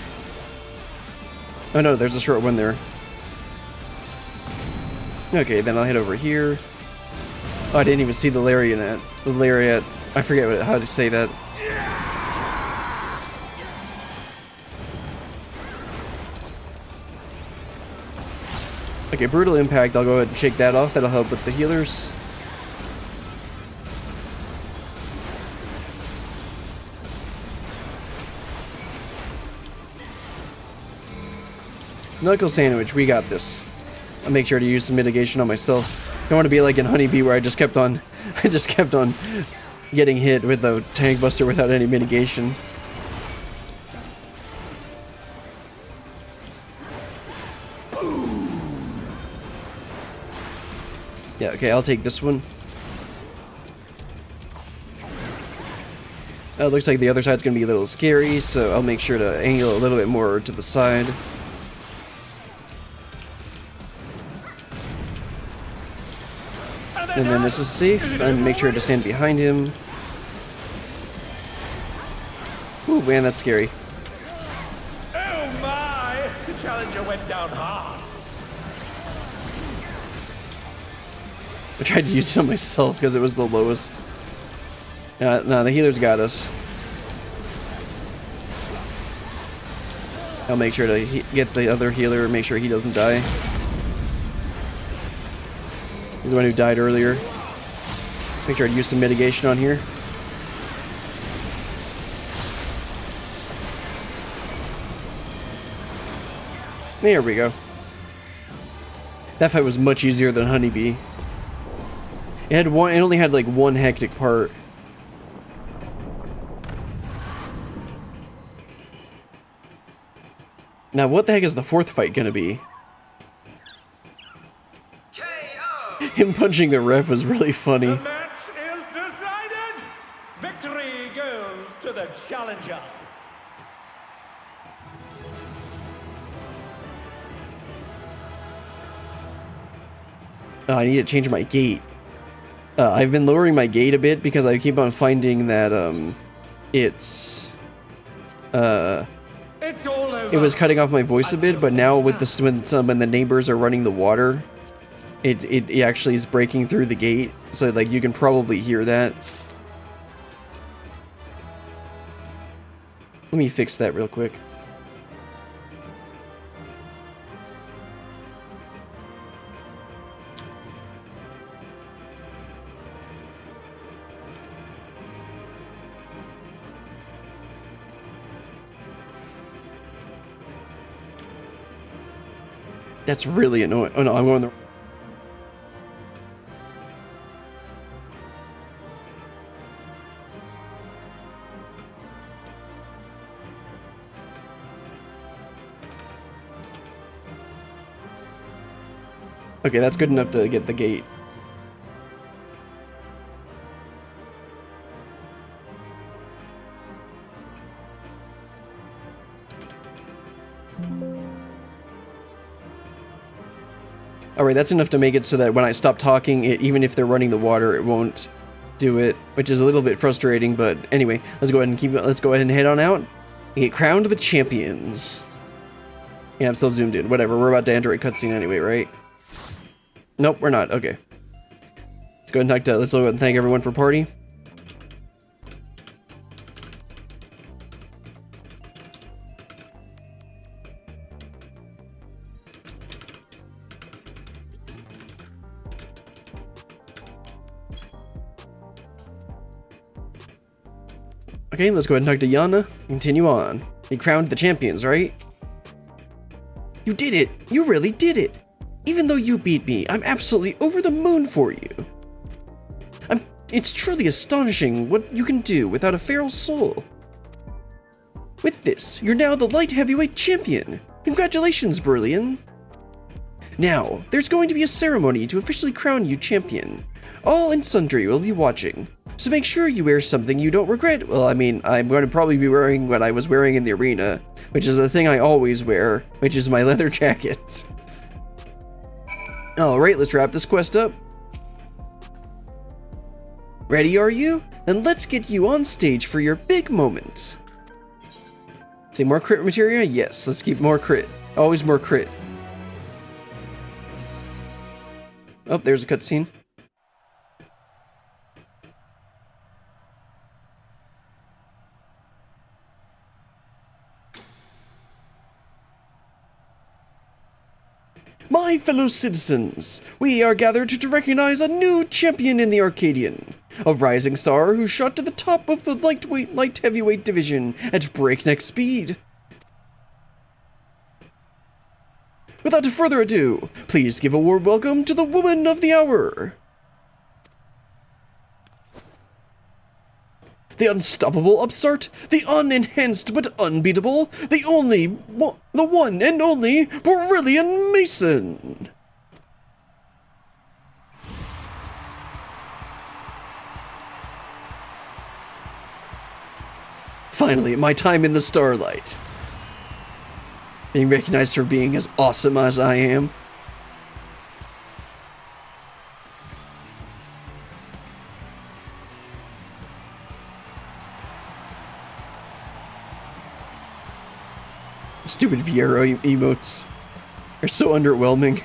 Oh no, there's a short one there. Okay, then I'll head over here. Oh, I didn't even see the lariat. The lariat. I forget how to say that. Okay, brutal impact. I'll go ahead and shake that off. That'll help with the healers. Knuckle sandwich, we got this. I'll make sure to use some mitigation on myself. Don't want to be like in Honeybee where I just kept on getting hit with the tank buster without any mitigation. Yeah, okay, I'll take this one. It looks like the other side's gonna be a little scary, so I'll make sure to angle a little bit more to the side. And then this is safe, and make sure to stand behind him. Ooh, man, that's scary. Oh my! The challenger went down hard. I tried to use it on myself because it was the lowest. No, the healer's got us. I'll make sure to get the other healer, make sure he doesn't die. He's the one who died earlier. Make sure to use some mitigation on here. There we go. That fight was much easier than Honeybee. It only had like one hectic part. Now, what the heck is the fourth fight gonna be? Him punching the ref was really funny. The match is decided. Victory goes to the challenger. Oh, I need to change my gate. I've been lowering my gate a bit because I keep on finding that it's all over. it was cutting off my voice a bit, but now with the when the neighbors are running the water, it actually is breaking through the gate, so like you can probably hear that. Let me fix that real quick. That's really annoying. Oh no, I'm going the... Okay, that's good enough to get the gate. Alright, that's enough to make it so that when I stop talking, even if they're running the water, it won't do it, which is a little bit frustrating, but anyway, let's go ahead and head on out and get crowned the champions. Yeah, I'm still zoomed in. Whatever, we're about to enter a cutscene anyway, right? Nope, we're not. Okay. Let's go ahead and thank everyone for party. Okay, let's go ahead and talk to Yana. Continue on. You crowned the champions, right? You did it! You really did it! Even though you beat me, I'm absolutely over the moon for you. It's truly astonishing what you can do without a feral soul. With this, you're now the light heavyweight champion. Congratulations, Brillian. Now, there's going to be a ceremony to officially crown you champion. All and sundry will be watching, so make sure you wear something you don't regret. Well, I mean, I'm going to probably be wearing what I was wearing in the arena, which is the thing I always wear, which is my leather jacket. Alright, let's wrap this quest up. Ready, are you? Then let's get you on stage for your big moment. See, more crit materia? Yes, let's keep more crit. Always more crit. Oh, there's a cutscene. My fellow citizens, we are gathered to recognize a new champion in the Arcadion. A rising star who shot to the top of the light heavyweight division at breakneck speed. Without further ado, please give a warm welcome to the woman of the hour. The unstoppable upstart, the unenhanced but unbeatable, the one and only Brillian Mason. Finally, my time in the starlight. Being recognized for being as awesome as I am. Stupid Viero emotes. They're so underwhelming.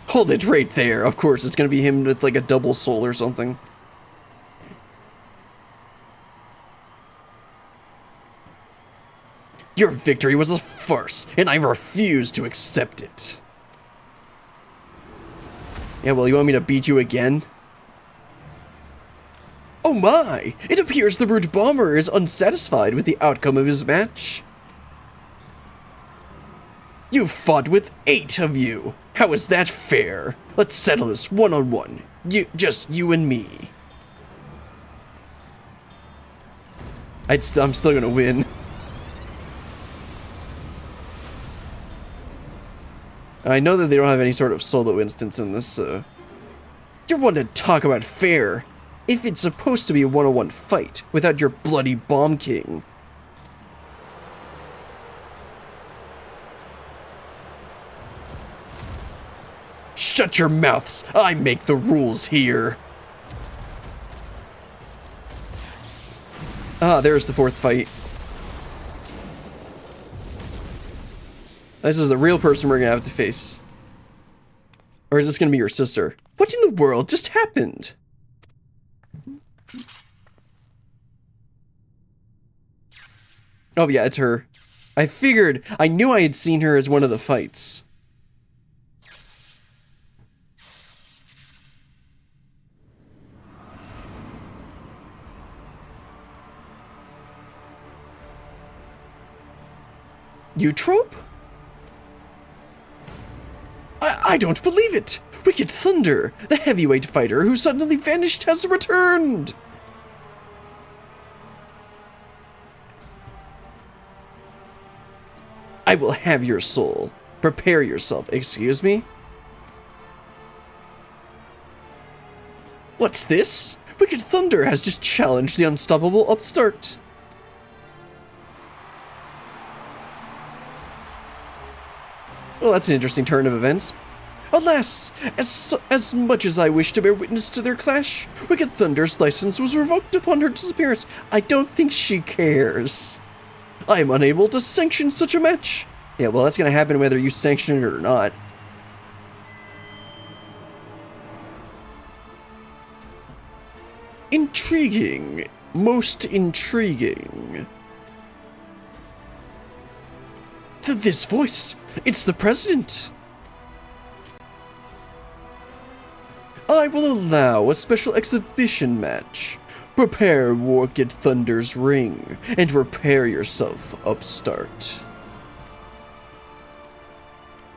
Hold it right there. Of course, it's gonna be him with like a double soul or something. Your victory was a farce, and I refuse to accept it. Yeah, well, you want me to beat you again? Oh my! It appears the brute bomber is unsatisfied with the outcome of his match. You fought with 8 of you. How is that fair? Let's settle this one-on-one. Just you and me. I'm still gonna win. I know that they don't have any sort of solo instance in this, so... You're one to talk about fair. If it's supposed to be a one-on-one fight, without your bloody bomb king. Shut your mouths! I make the rules here! Ah, there's the 4th fight. This is the real person we're gonna have to face. Or is this gonna be your sister? What in the world just happened? Oh yeah, it's her. I knew I had seen her as one of the fights. Eutrope? I don't believe it! Wicked Thunder, the heavyweight fighter who suddenly vanished, has returned! I will have your soul. Prepare yourself. Excuse me? What's this? Wicked Thunder has just challenged the unstoppable upstart. Well, that's an interesting turn of events. Alas, as much as I wish to bear witness to their clash, Wicked Thunder's license was revoked upon her disappearance. I don't think she cares. I am unable to sanction such a match. Yeah, well, that's gonna happen whether you sanction it or not. Intriguing. Most intriguing. This voice, it's the president. I will allow a special exhibition match. Prepare Wicked Thunder's ring, and prepare yourself, upstart.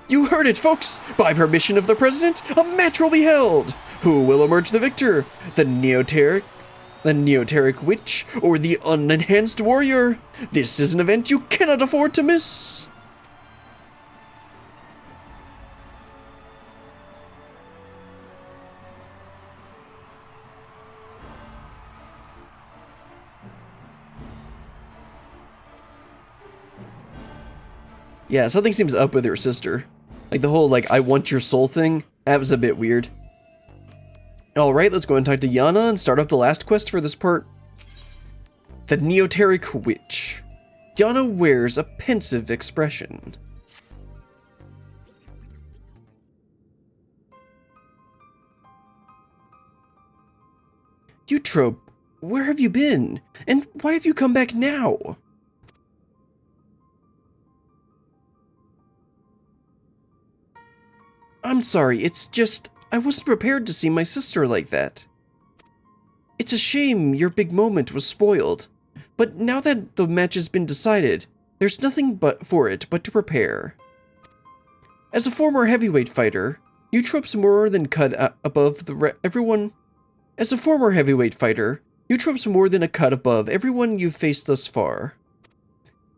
You heard it, folks! By permission of the President, a match will be held! Who will emerge the victor? The Neoteric Witch, or the Unenhanced Warrior? This is an event you cannot afford to miss! Yeah, something seems up with her sister. Like the whole, I want your soul thing, that was a bit weird. Alright, let's go and talk to Yana and start up the last quest for this part. The Neoteric Witch. Yana wears a pensive expression. Eutrope, where have you been? And why have you come back now? I'm sorry, it's just, I wasn't prepared to see my sister like that. It's a shame your big moment was spoiled, but now that the match has been decided, there's nothing but to prepare. As a former heavyweight fighter, Eutrope's more than cut above everyone. As a former heavyweight fighter, Eutrope's more than a cut above everyone you've faced thus far.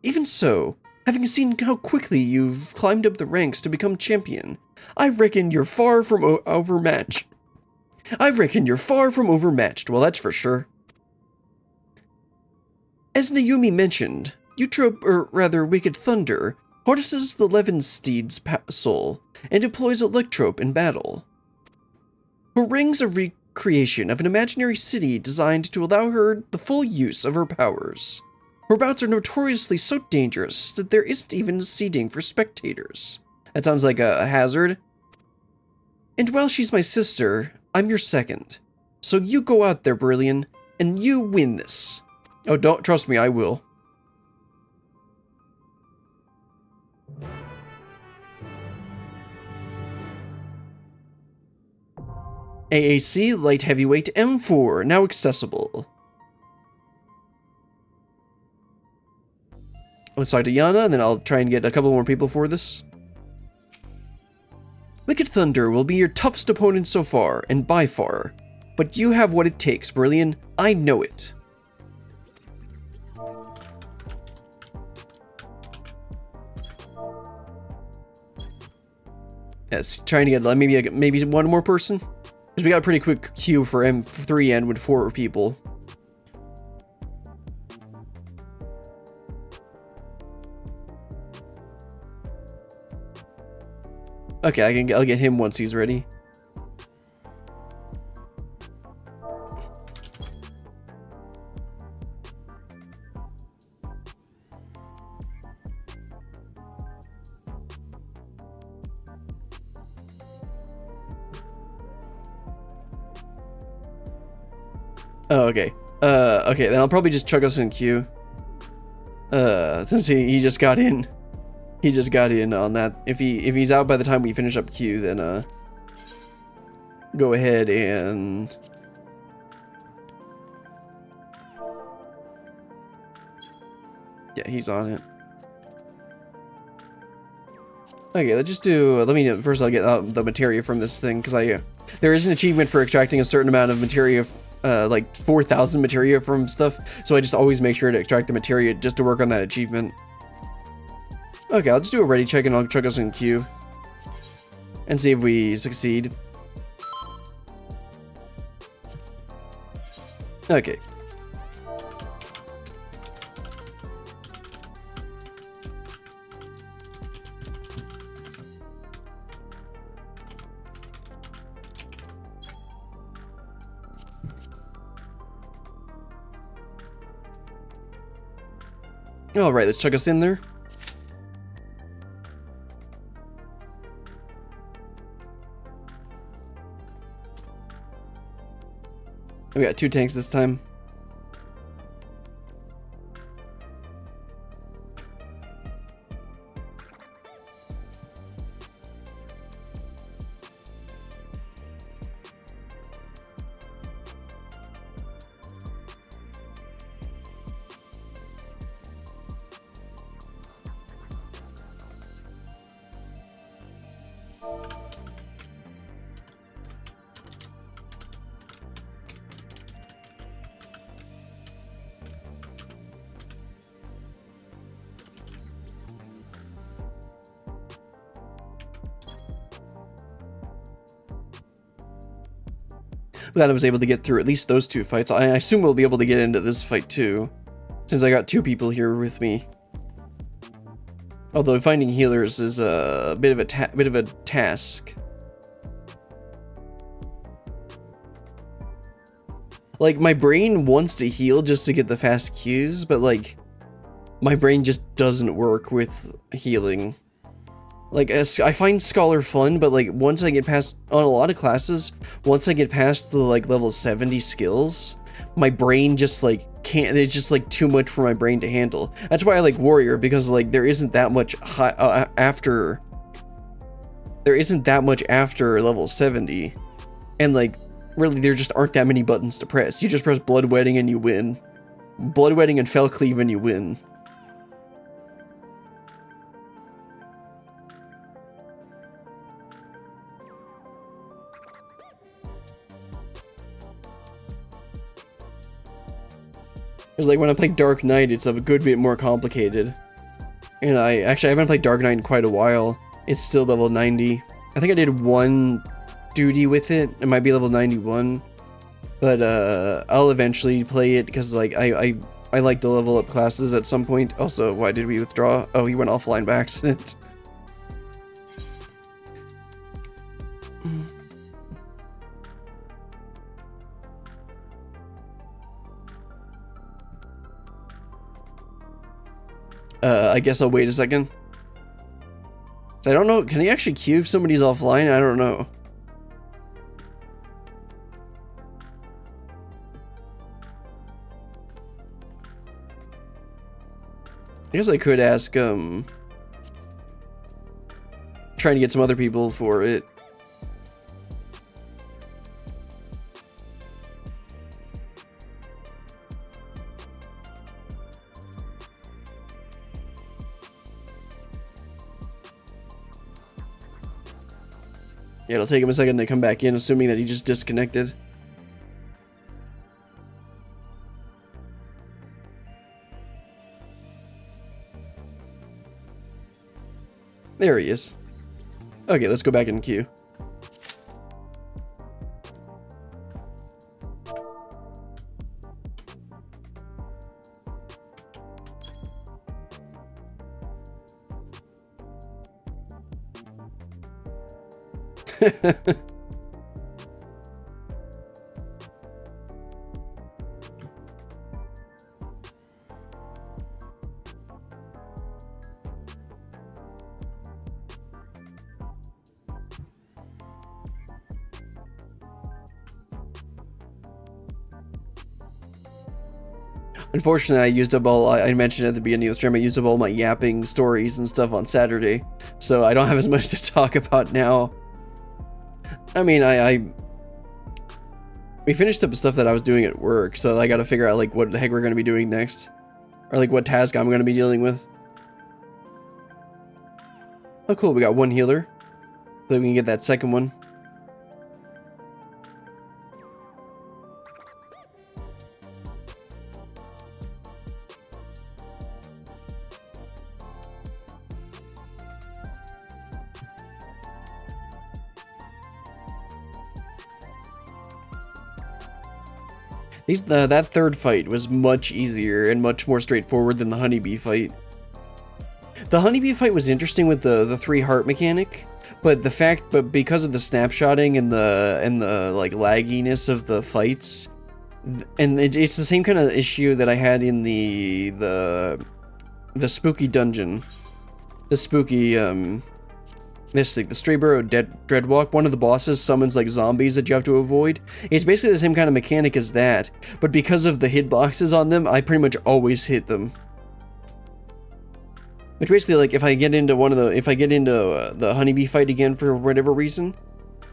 Even so, having seen how quickly you've climbed up the ranks to become champion, I reckon you're far from overmatched. Well, that's for sure. As Naomi mentioned, Eutrope, or rather Wicked Thunder, harnesses the Levensteed's soul and deploys Electrope in battle. Her ring's a recreation of an imaginary city designed to allow her the full use of her powers. Her bouts are notoriously so dangerous that there isn't even seating for spectators. That sounds like a hazard. And while she's my sister, I'm your second. So you go out there, Brilliant, and you win this. Oh, don't trust me, I will. AAC Light Heavyweight M4, now accessible. Let's talk to Yana, and then I'll try and get a couple more people for this. Wicked Thunder will be your toughest opponent so far, and by far. But you have what it takes, Brilliant. I know it. Yes, trying to get maybe one more person. Because we got a pretty quick queue for M3 and with 4 people. Okay, I'll get him once he's ready. Oh, okay. Okay, then I'll probably just chuck us in queue. Since he just got in. He just got in on that. If he's out by the time we finish up queue, then go ahead and yeah, he's on it. Okay, let's just do. First I'll get out the materia from this thing because there is an achievement for extracting a certain amount of materia, like 4,000 materia from stuff. So I just always make sure to extract the materia just to work on that achievement. Okay, I'll just do a ready check and I'll chuck us in queue. And see if we succeed. Okay. Alright, let's chuck us in there. We got 2 tanks this time. glad I was able to get through at least those 2 fights. I assume we'll be able to get into this fight too, since I got 2 people here with me. Although finding healers is a bit of a task. Like, my brain wants to heal just to get the fast Qs, but like, my brain just doesn't work with healing. Like, I find Scholar fun, but like, once I get past, on a lot of classes, once I get past the like level 70 skills, my brain just like can't, it's just like too much for my brain to handle. That's why I like Warrior, because like, there isn't that much after level 70. And like, really, there just aren't that many buttons to press. You just press Bloodwetting and you win. Bloodwetting and Fell Cleave and you win. Because like when I play Dark Knight, it's a good bit more complicated. And I haven't played Dark Knight in quite a while. It's still level 90. I think I did 1 duty with it. It might be level 91. But I'll eventually play it because like I like to level up classes at some point. Also, why did we withdraw? Oh, he went offline by accident. I guess I'll wait a second. I don't know, can he actually queue if somebody's offline? I don't know. I guess I could ask, trying to get some other people for it. Yeah, it'll take him a second to come back in, assuming that he just disconnected. There he is. Okay, let's go back in queue. Unfortunately, I used up all, I mentioned at the beginning of the stream, I used up all my yapping stories and stuff on Saturday, so I don't have as much to talk about now. I mean, we finished up the stuff that I was doing at work, so I gotta figure out, like, what the heck we're gonna be doing next. Or, like, what task I'm gonna be dealing with. Oh, cool, we got 1 healer. So we can get that second one. That third fight was much easier and much more straightforward than the honeybee fight. The honeybee fight was interesting with the 3 heart mechanic, but because of the snapshotting and the like lagginess of the fights, and it's the same kind of issue that I had in the spooky dungeon, the spooky this thing, the Strayburrow Dreadwalk. One of the bosses summons like zombies that you have to avoid. It's basically the same kind of mechanic as that, but because of the hitboxes on them, I pretty much always hit them. Which basically, like, if I get into the honeybee fight again for whatever reason,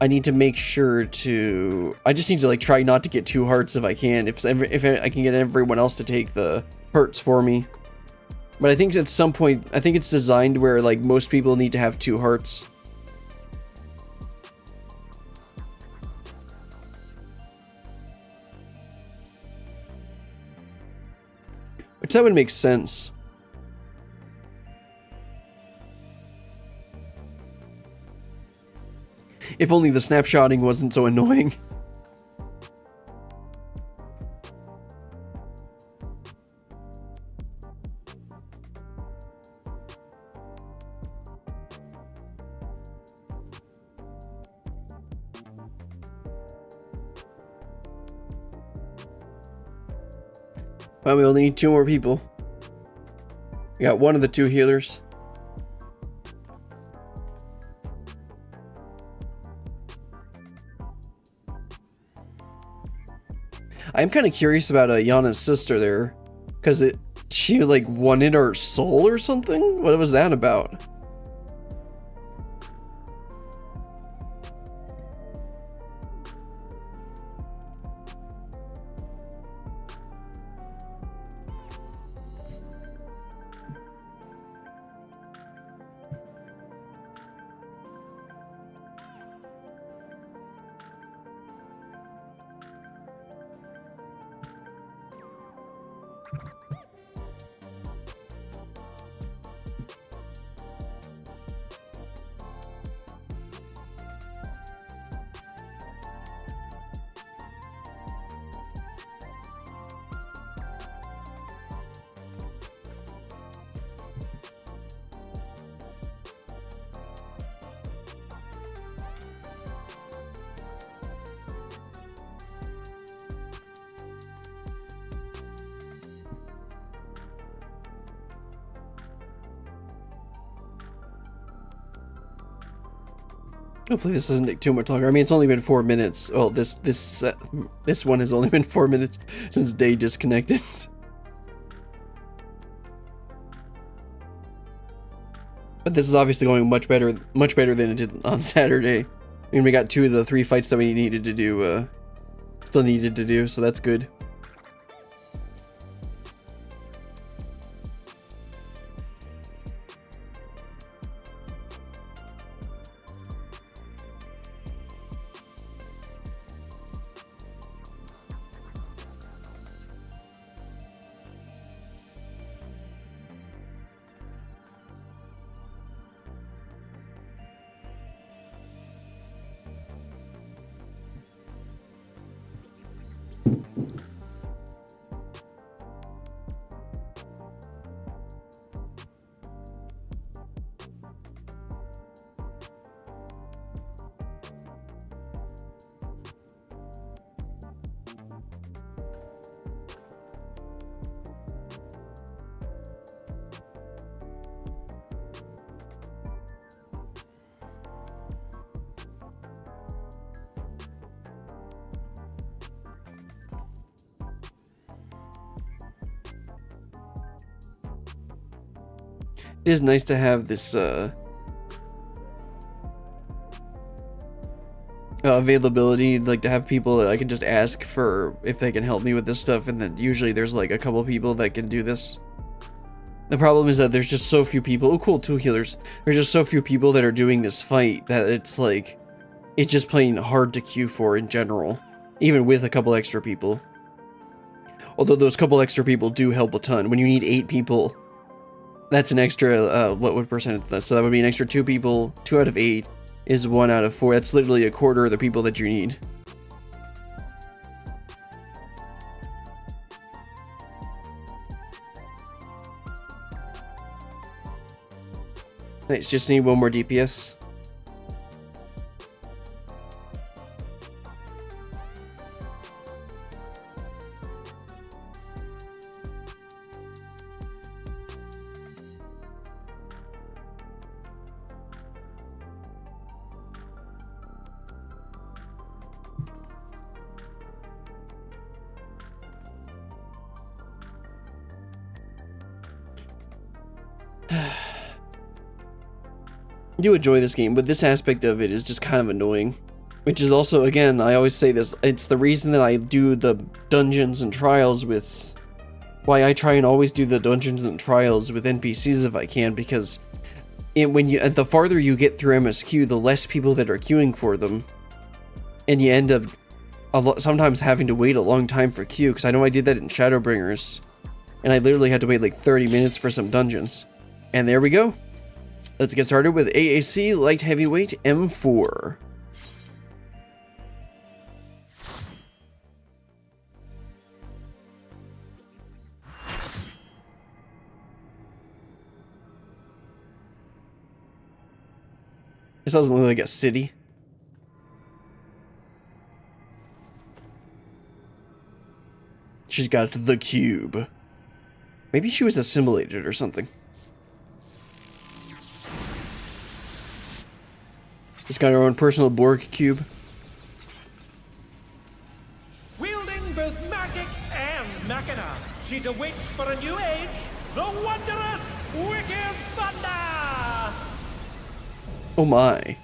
I need to make sure to, I just need to like try not to get 2 hearts if I can, if I can get everyone else to take the hurts for me. But I think at some point, I think it's designed where like most people need to have 2 hearts. Which that would make sense. If only the snapshotting wasn't so annoying. Well, we only need 2 more people. We got one of the 2 healers. I'm kind of curious about Yana's sister there, because she like wanted our soul or something? What was that about? Hopefully this doesn't take too much longer. I mean, it's only been 4 minutes. Well, this one has only been 4 minutes since Day disconnected. But this is obviously going much better than it did on Saturday. I mean, we got 2 of the 3 fights that we needed to do, still needed to do, so that's good. It is nice to have this availability, like to have people that I can just ask for if they can help me with this stuff, and then usually there's like a couple people that can do this. The problem is that there's just so few people. Oh cool, 2 healers. There's just so few people that are doing this fight that it's like, it's just plain hard to queue for in general, even with a couple extra people. Although those couple extra people do help a ton. When you need 8 people, that's an extra, what percent is that? So that would be an extra 2 people. 2 out of 8 is 1 out of 4. That's literally a quarter of the people that you need. Nice, just need 1 more DPS. I do enjoy this game, but this aspect of it is just kind of annoying. Which is also, again, I always say this, it's the reason that I do the dungeons and trials with... Why I try and always do the dungeons and trials with NPCs if I can, because the farther you get through MSQ, the less people that are queuing for them. And you end up sometimes having to wait a long time for queue, because I know I did that in Shadowbringers. And I literally had to wait like 30 minutes for some dungeons. And there we go. Let's get started with AAC Light Heavyweight M4. This doesn't look like a city. She's got the cube. Maybe she was assimilated or something. She's got her own personal Borg cube. Wielding both magic and machina, she's a witch for a new age, the wondrous Wicked Thunder! Oh my.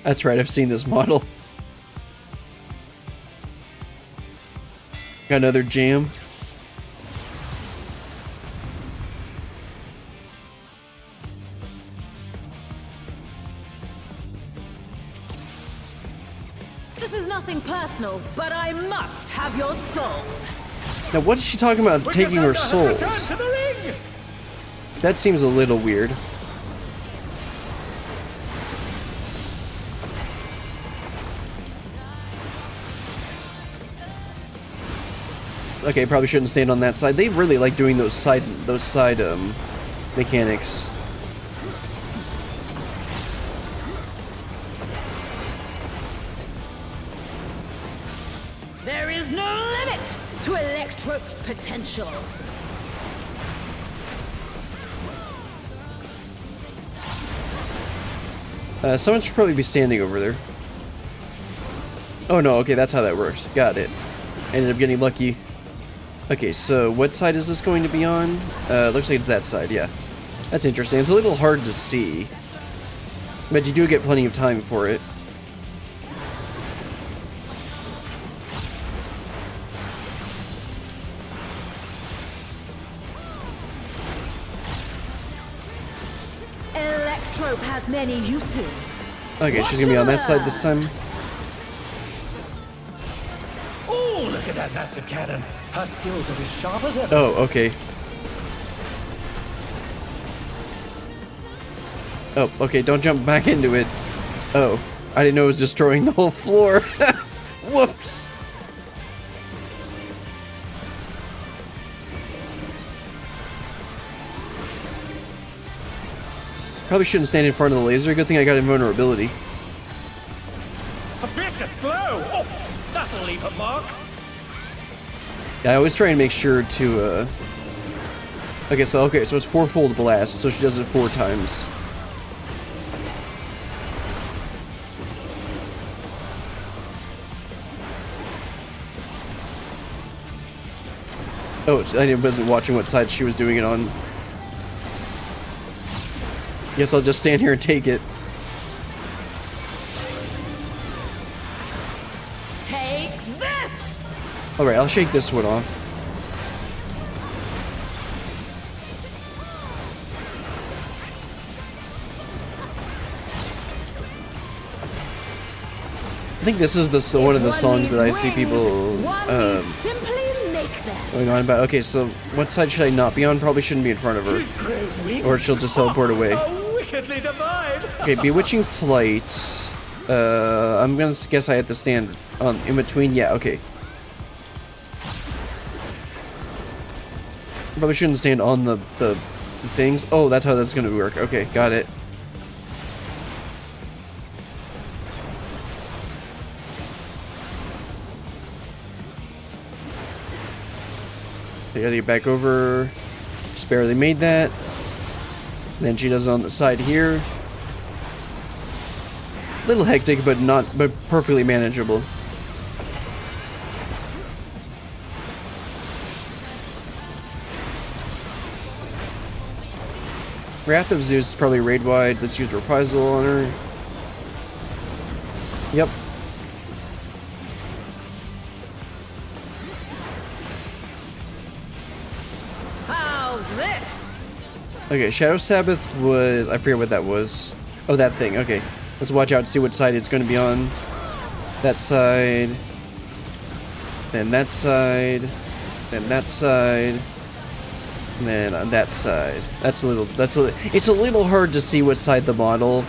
That's right, I've seen this model. Got another jam. This is nothing personal, but I must have your soul. Now what is she talking about Wicked taking her Thunder has souls? returned to the ring! That seems a little weird. Okay, probably shouldn't stand on that side. They really like doing those side mechanics. There is no limit to Electrope's potential. Someone should probably be standing over there. Oh no, okay, that's how that works. Got it. Ended up getting lucky. Okay, so what side is this going to be on? Looks like it's that side, yeah. That's interesting. It's a little hard to see. But you do get plenty of time for it. Electrope has many uses. Okay, she's gonna be on that side this time. Oh, look at that massive cannon. Her skills are as sharp as ever. Oh, okay. Oh, okay, don't jump back into it. Oh, I didn't know it was destroying the whole floor. Whoops. Probably shouldn't stand in front of the laser. Good thing I got invulnerability. A vicious blow! Oh, that'll leave a mark. Yeah, I always try and make sure to, okay, so it's fourfold blast, so she does it 4 times. Oh, I wasn't watching what side she was doing it on. Guess I'll just stand here and take it. Take this! Alright, I'll shake this one off. I think this is one of the songs that I see people going on about. Okay, so what side should I not be on? Probably shouldn't be in front of her. Or she'll just teleport away. Wickedly divine! Okay, Bewitching Flight. I'm gonna guess I have to stand on in between. Yeah, okay. Probably shouldn't stand on the things. Oh, that's how that's gonna work. Okay, got it. I gotta get back over. Just barely made that. Then she does it on the side here. Little hectic, but perfectly manageable. Wrath of Zeus is probably raid wide. Let's use Reprisal on her. Yep. How's this? Okay, Shadow Sabbath was... I forget what that was. Oh, that thing. Okay. Let's watch out and see what side it's going to be on. That side. Then that side. Then that side. And then on that side. It's a little hard to see what side the model.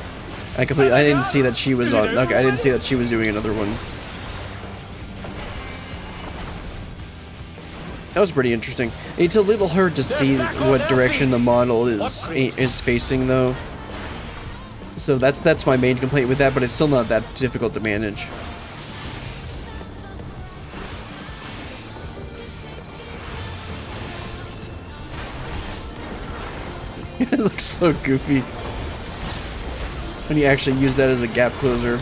I didn't see that she was on. Okay, I didn't see that she was doing another one. That was pretty interesting. It's a little hard to see what direction the model is facing, though. So that's my main complaint with that, but it's still not that difficult to manage. It looks so goofy when you actually use that as a gap closer.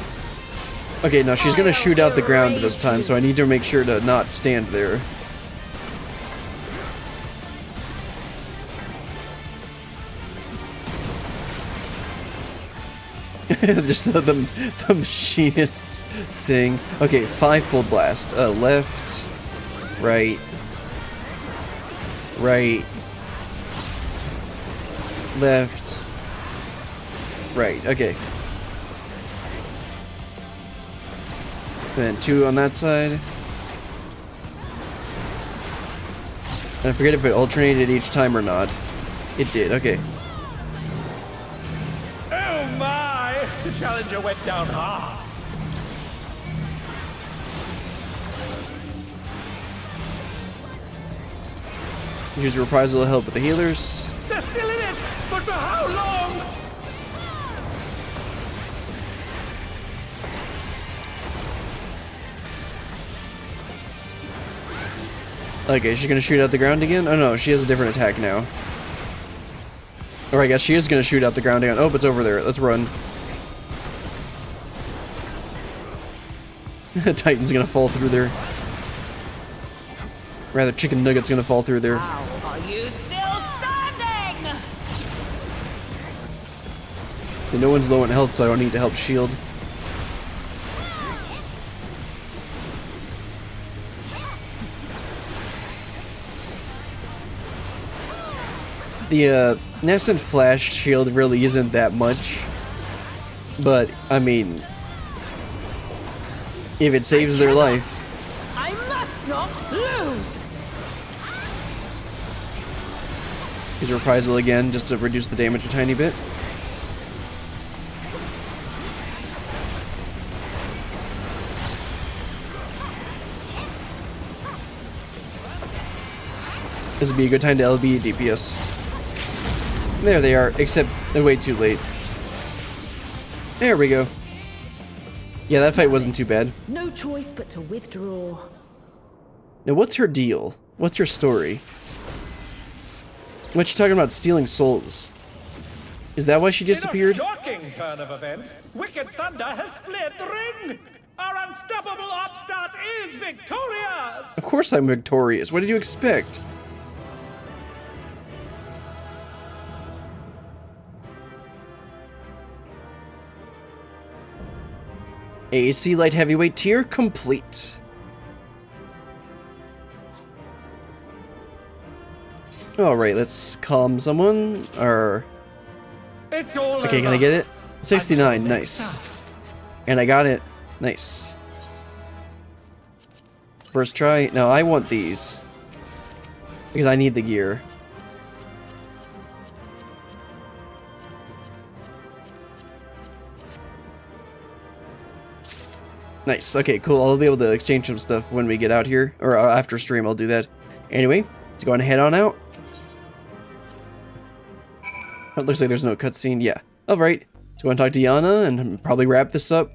Okay, now she's gonna shoot out the ground this time, so I need to make sure to not stand there. Just the machinist's thing. Okay, 5-fold blast. Left, right, right, left, right. Okay. And then 2 on that side. And I forget if it alternated each time or not. It did. Okay. Oh my! The challenger went down hard. Use reprisal to help with the healers. They're still in it, but for how long? Okay, she's gonna shoot out the ground again? Oh no, she has a different attack now. Or I guess she is gonna shoot out the ground again. Oh, it's over there. Let's run. Titan's gonna fall through there. Rather, Chicken Nugget's gonna fall through there. How are you still standing? And no one's low in health, so I don't need to help shield. The nascent flash shield really isn't that much, but I mean, if it saves their life. I must not lose. Use reprisal again just to reduce the damage a tiny bit. This would be a good time to LB DPS. There they are, except they're way too late. There we go. Yeah, that fight wasn't too bad. No choice but to withdraw. Now, what's her deal? What's her story? What's she talking about stealing souls? Is that why she disappeared? In a shocking turn of events, Wicked Thunder has fled the ring. Our unstoppable upstart is victorious. Of course I'm victorious. What did you expect? AAC light heavyweight tier complete. Alright, let's calm someone. Or It's all okay, can I get it? 69, nice. And I got it. Nice. First try. Now I want these. Because I need the gear. Nice. Okay, cool. I'll be able to exchange some stuff when we get out here. Or after stream, I'll do that. Anyway, let's go on and head on out. It looks like there's no cutscene. Yeah. Alright. Let's go and talk to Yana and probably wrap this up.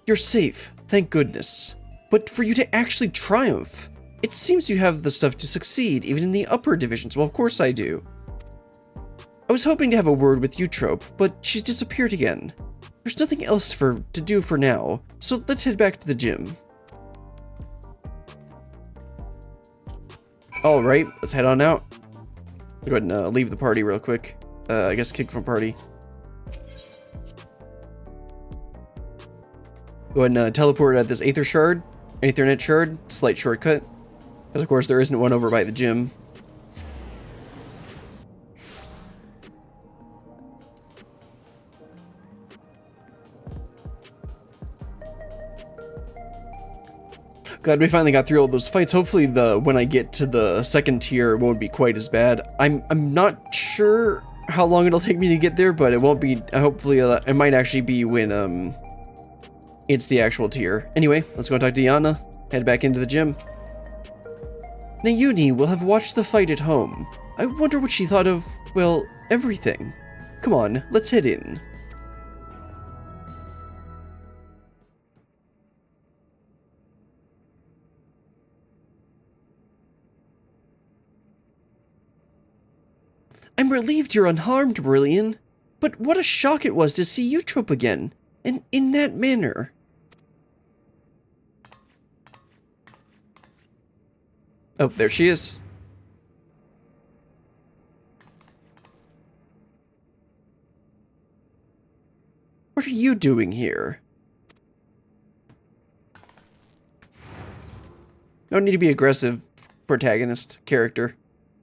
You're safe. Thank goodness. But for you to actually triumph, it seems you have the stuff to succeed, even in the upper divisions. Well, of course I do. I was hoping to have a word with Eutrope, but she's disappeared again. There's nothing else to do for now, so let's head back to the gym. Alright, let's head on out. Go ahead and leave the party real quick. I guess kick from party. Go ahead and teleport at this Aether Shard. Aethernet Shard. Slight shortcut. Because of course there isn't one over by the gym. Glad we finally got through all those fights. Hopefully when I get to the second tier, it won't be quite as bad. I'm not sure how long it'll take me to get there, but it won't be. Hopefully, it might actually be when it's the actual tier. Anyway, let's go talk to Yana. Head back into the gym. Nayuni will have watched the fight at home. I wonder what she thought of, well, everything. Come on, let's head in. I'm relieved you're unharmed, Brillian. But what a shock it was to see you trip again, and in that manner. Oh, there she is. What are you doing here? No need to be aggressive, protagonist character.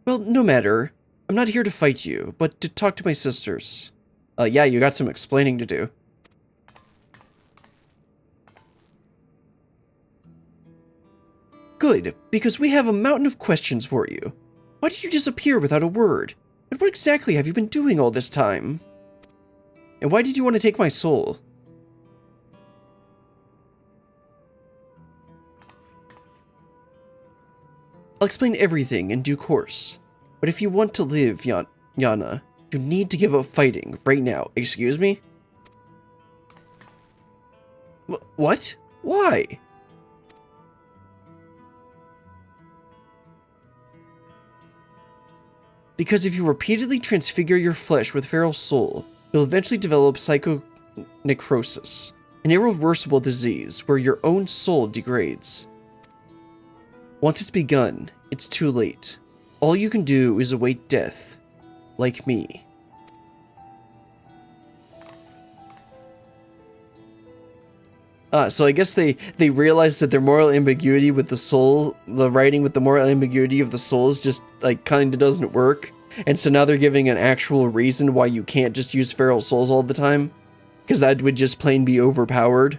Well, no matter. I'm not here to fight you, but to talk to my sisters. Yeah, you got some explaining to do. Good, because we have a mountain of questions for you. Why did you disappear without a word? And what exactly have you been doing all this time? And why did you want to take my soul? I'll explain everything in due course. But if you want to live, Yana, you need to give up fighting right now. Excuse me? What? Why? Because if you repeatedly transfigure your flesh with feral soul, you'll eventually develop psychonecrosis, an irreversible disease where your own soul degrades. Once it's begun, it's too late. All you can do is await death, like me. So I guess they realized that their moral ambiguity with the soul, the writing with the moral ambiguity of the souls just, like, kind of doesn't work. And so now they're giving an actual reason why you can't just use feral souls all the time. Because that would just plain be overpowered.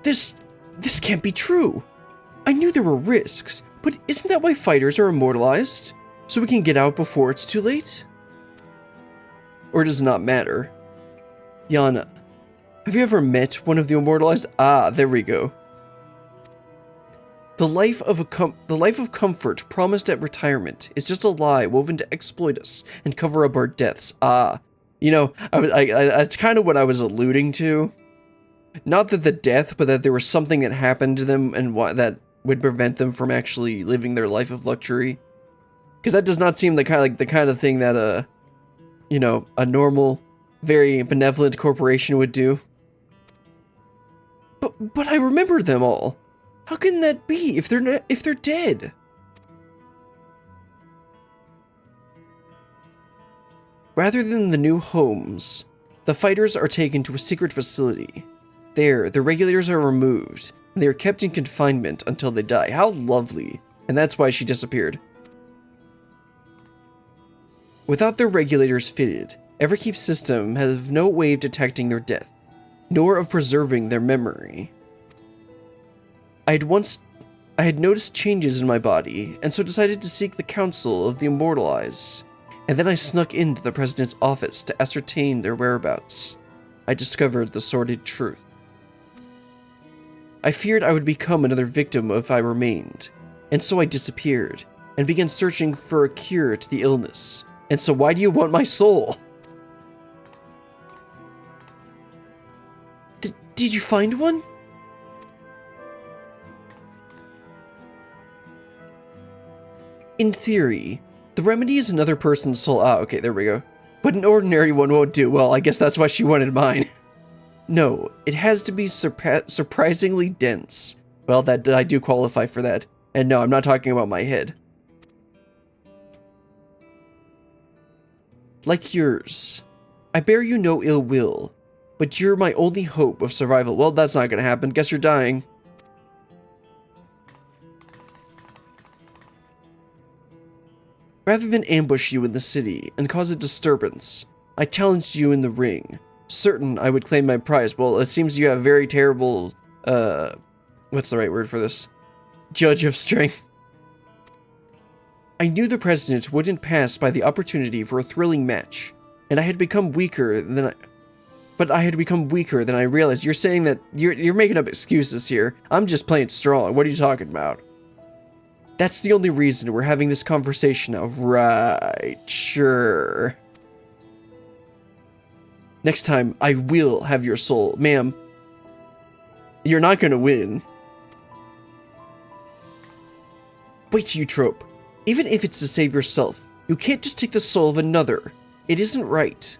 This can't be true. I knew there were risks, but isn't that why fighters are immortalized? So we can get out before it's too late? Or does it not matter? Yana, have you ever met one of the immortalized? Ah, there we go. The life of comfort promised at retirement is just a lie woven to exploit us and cover up our deaths. Ah, you know, that's kind of what I was alluding to. Not that the death, but that there was something that happened to them and that would prevent them from actually living their life of luxury. Because that does not seem the kind of thing that you know, a normal, very benevolent corporation would do. But I remember them all. How can that be if they're dead? Rather than the new homes, the fighters are taken to a secret facility. There, the regulators are removed, and they are kept in confinement until they die. How lovely. And that's why she disappeared. Without their regulators fitted, Everkeep's system has no way of detecting their death, nor of preserving their memory. I had noticed changes in my body, and so decided to seek the counsel of the immortalized, and then I snuck into the president's office to ascertain their whereabouts. I discovered the sordid truth. I feared I would become another victim if I remained, and so I disappeared, and began searching for a cure to the illness. And so why do you want my soul? Did you find one? In theory, the remedy is another person's soul. Ah, okay, there we go. But an ordinary one won't do. Well, I guess that's why she wanted mine. No, it has to be surprisingly dense. Well, that I do qualify for that. And no, I'm not talking about my head. Like yours. I bear you no ill will, but you're my only hope of survival. Well, that's not gonna happen. Guess you're dying. Rather than ambush you in the city and cause a disturbance, I challenged you in the ring, certain I would claim my prize. Well, it seems you have very terrible, what's the right word for this? Judge of strength. I knew the president wouldn't pass by the opportunity for a thrilling match, and I had become weaker than I realized. You're saying that you're making up excuses here. I'm just playing strong. What are you talking about? That's the only reason we're having this conversation now. Right, sure. Next time, I will have your soul. Ma'am, you're not gonna win. Wait, Eutrope. Even if it's to save yourself, you can't just take the soul of another. It isn't right.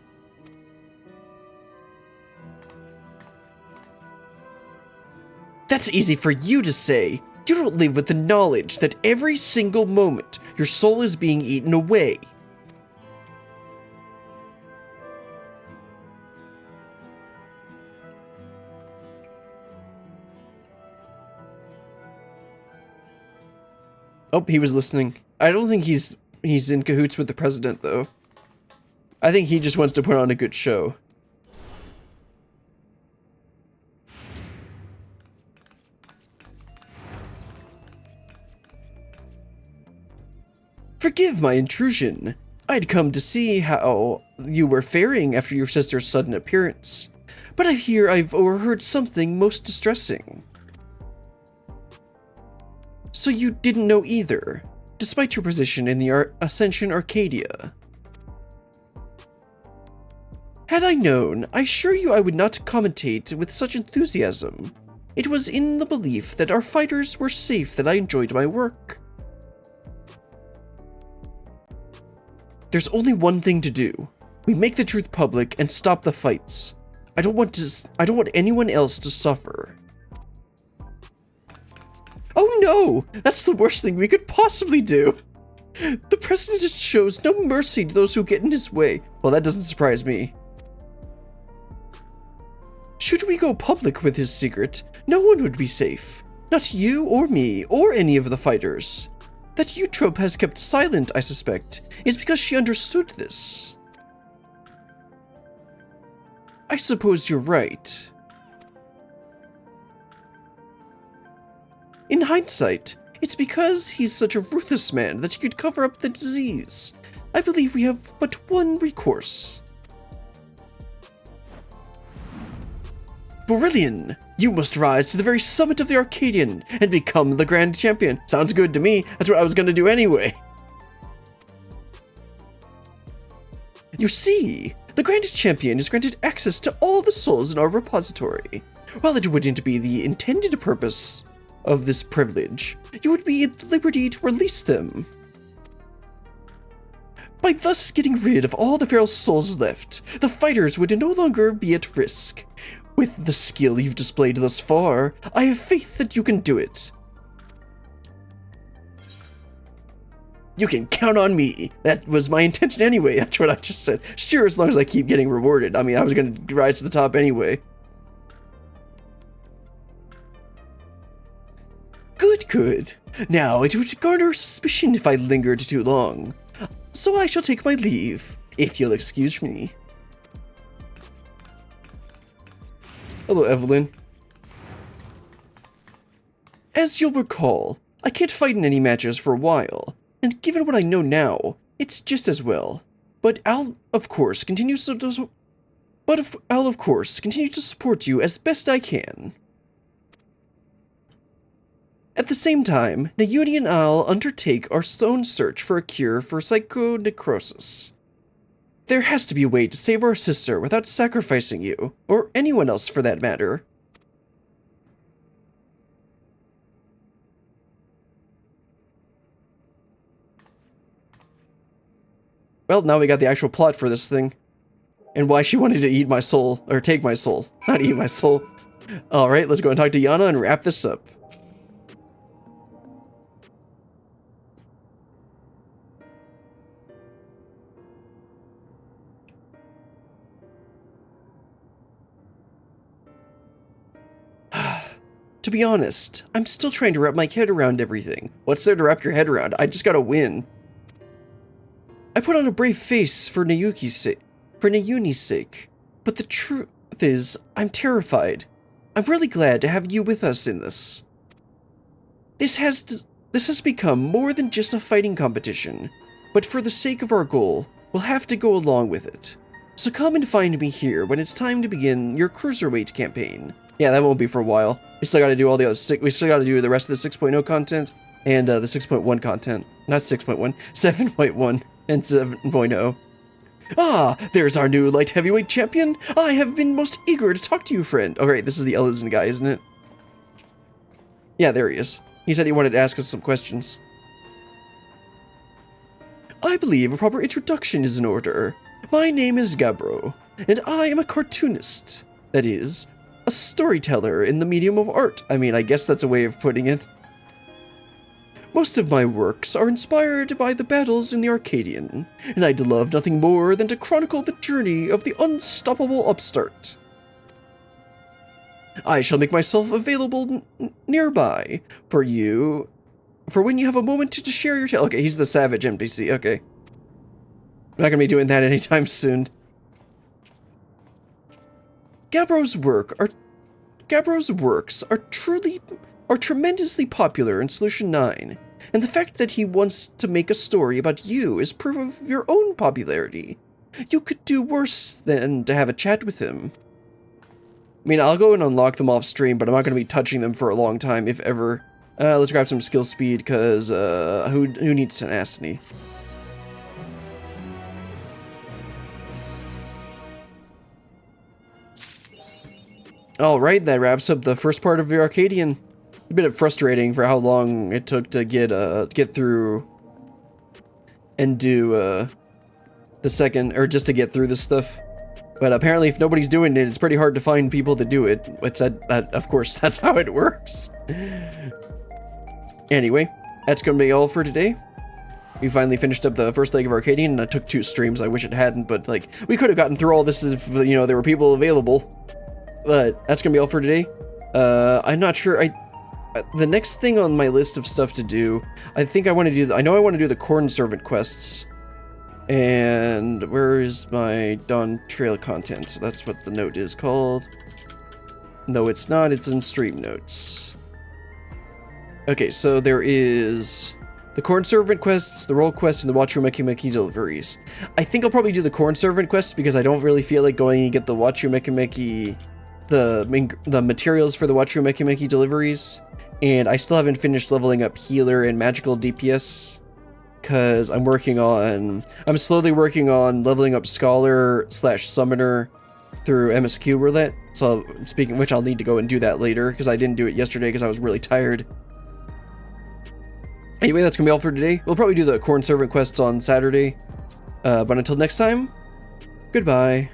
That's easy for you to say. You don't live with the knowledge that every single moment your soul is being eaten away. Oh, he was listening. I don't think he's in cahoots with the president, though. I think he just wants to put on a good show. Forgive my intrusion. I'd come to see how you were faring after your sister's sudden appearance, but I hear I've overheard something most distressing. So you didn't know either, despite your position in the Ascension Arcadia. Had I known, I assure you I would not commentate with such enthusiasm. It was in the belief that our fighters were safe that I enjoyed my work. There's only one thing to do. We make the truth public and stop the fights. I don't want anyone else to suffer. Oh no! That's the worst thing we could possibly do! The president just shows no mercy to those who get in his way. Well, that doesn't surprise me. Should we go public with his secret, no one would be safe. Not you or me or any of the fighters. That Eutrope has kept silent, I suspect, is because she understood this. I suppose you're right. In hindsight, it's because he's such a ruthless man that he could cover up the disease. I believe we have but one recourse. Brilliant! You must rise to the very summit of the Arcadion and become the Grand Champion. Sounds good to me. That's what I was going to do anyway. You see, the Grand Champion is granted access to all the souls in our repository. While it wouldn't be the intended purpose of this privilege, you would be at liberty to release them. By thus getting rid of all the feral souls left, the fighters would no longer be at risk. With the skill you've displayed thus far, I have faith that you can do it. You can count on me. That was my intention anyway. That's what I just said. Sure, as long as I keep getting rewarded. I mean, I was going to rise to the top anyway. Good, good. Now, it would garner suspicion if I lingered too long. So I shall take my leave, if you'll excuse me. Hello, Evelyn. As you'll recall, I can't fight in any matches for a while, and given what I know now, it's just as well. But I'll, of course, continue to support you as best I can. At the same time, Nayuni and I'll undertake our own search for a cure for psychonecrosis. There has to be a way to save our sister without sacrificing you, or anyone else for that matter. Well, now we got the actual plot for this thing. And why she wanted to eat my soul, or take my soul, not eat my soul. Alright, let's go and talk to Yana and wrap this up. To be honest, I'm still trying to wrap my head around everything. What's there to wrap your head around? I just gotta win. I put on a brave face for Nayuni's sake, but the truth is, I'm terrified. I'm really glad to have you with us in this. This has become more than just a fighting competition, but for the sake of our goal, we'll have to go along with it. So come and find me here when it's time to begin your cruiserweight campaign. Yeah, that won't be for a while. We still gotta do all the other we still gotta do the rest of the 6.0 content and the 6.1 content. Not 6.1, 7.1 and 7.0. Ah, there's our new light heavyweight champion. I have been most eager to talk to you, friend. Oh, right, this is the Ellison guy, isn't it? Yeah, there he is. He said he wanted to ask us some questions. I believe a proper introduction is in order. My name is Gabbro, and I am a cartoonist. That is, a storyteller in the medium of art. I mean, I guess that's a way of putting it. Most of my works are inspired by the battles in the Arcadion, and I'd love nothing more than to chronicle the journey of the unstoppable upstart. I shall make myself available nearby for you, for when you have a moment to share your tale. Okay, he's the savage NPC, okay. I'm not gonna be doing that anytime soon. Gabbro's works are tremendously popular in Solution 9, and the fact that he wants to make a story about you is proof of your own popularity. You could do worse than to have a chat with him. I mean, I'll go and unlock them off stream, but I'm not going to be touching them for a long time, if ever. Let's grab some skill speed, because who needs tenacity? Alright, that wraps up the first part of the Arcadion. A bit frustrating for how long it took to get through and do the second, or just to get through this stuff. But apparently if nobody's doing it, it's pretty hard to find people to do it. Which of course, that's how it works. Anyway, that's gonna be all for today. We finally finished up the first leg of Arcadion, and it took 2 streams. I wish it hadn't, but like, we could have gotten through all this if, you know, there were people available. But that's gonna be all for today. I'm not sure. The next thing on my list of stuff to do, I think I want to do. I know I want to do the Corn Servant quests. And where is my Dawn Trail content? That's what the note is called. No, it's not. It's in stream notes. Okay, so there is the Corn Servant quests, the Roll quest, and the Wachu Meki Meki deliveries. I think I'll probably do the Corn Servant quests because I don't really feel like going and get the Wachu Meki Meki, the materials for the Wachu Meki Meki deliveries, and I still haven't finished leveling up Healer and Magical DPS because I'm slowly working on leveling up Scholar / Summoner through MSQ Roulette. So speaking of which, I'll need to go and do that later because I didn't do it yesterday because I was really tired. Anyway, that's gonna be all for today. We'll probably do the Corn Servant quests on Saturday, but until next time, goodbye.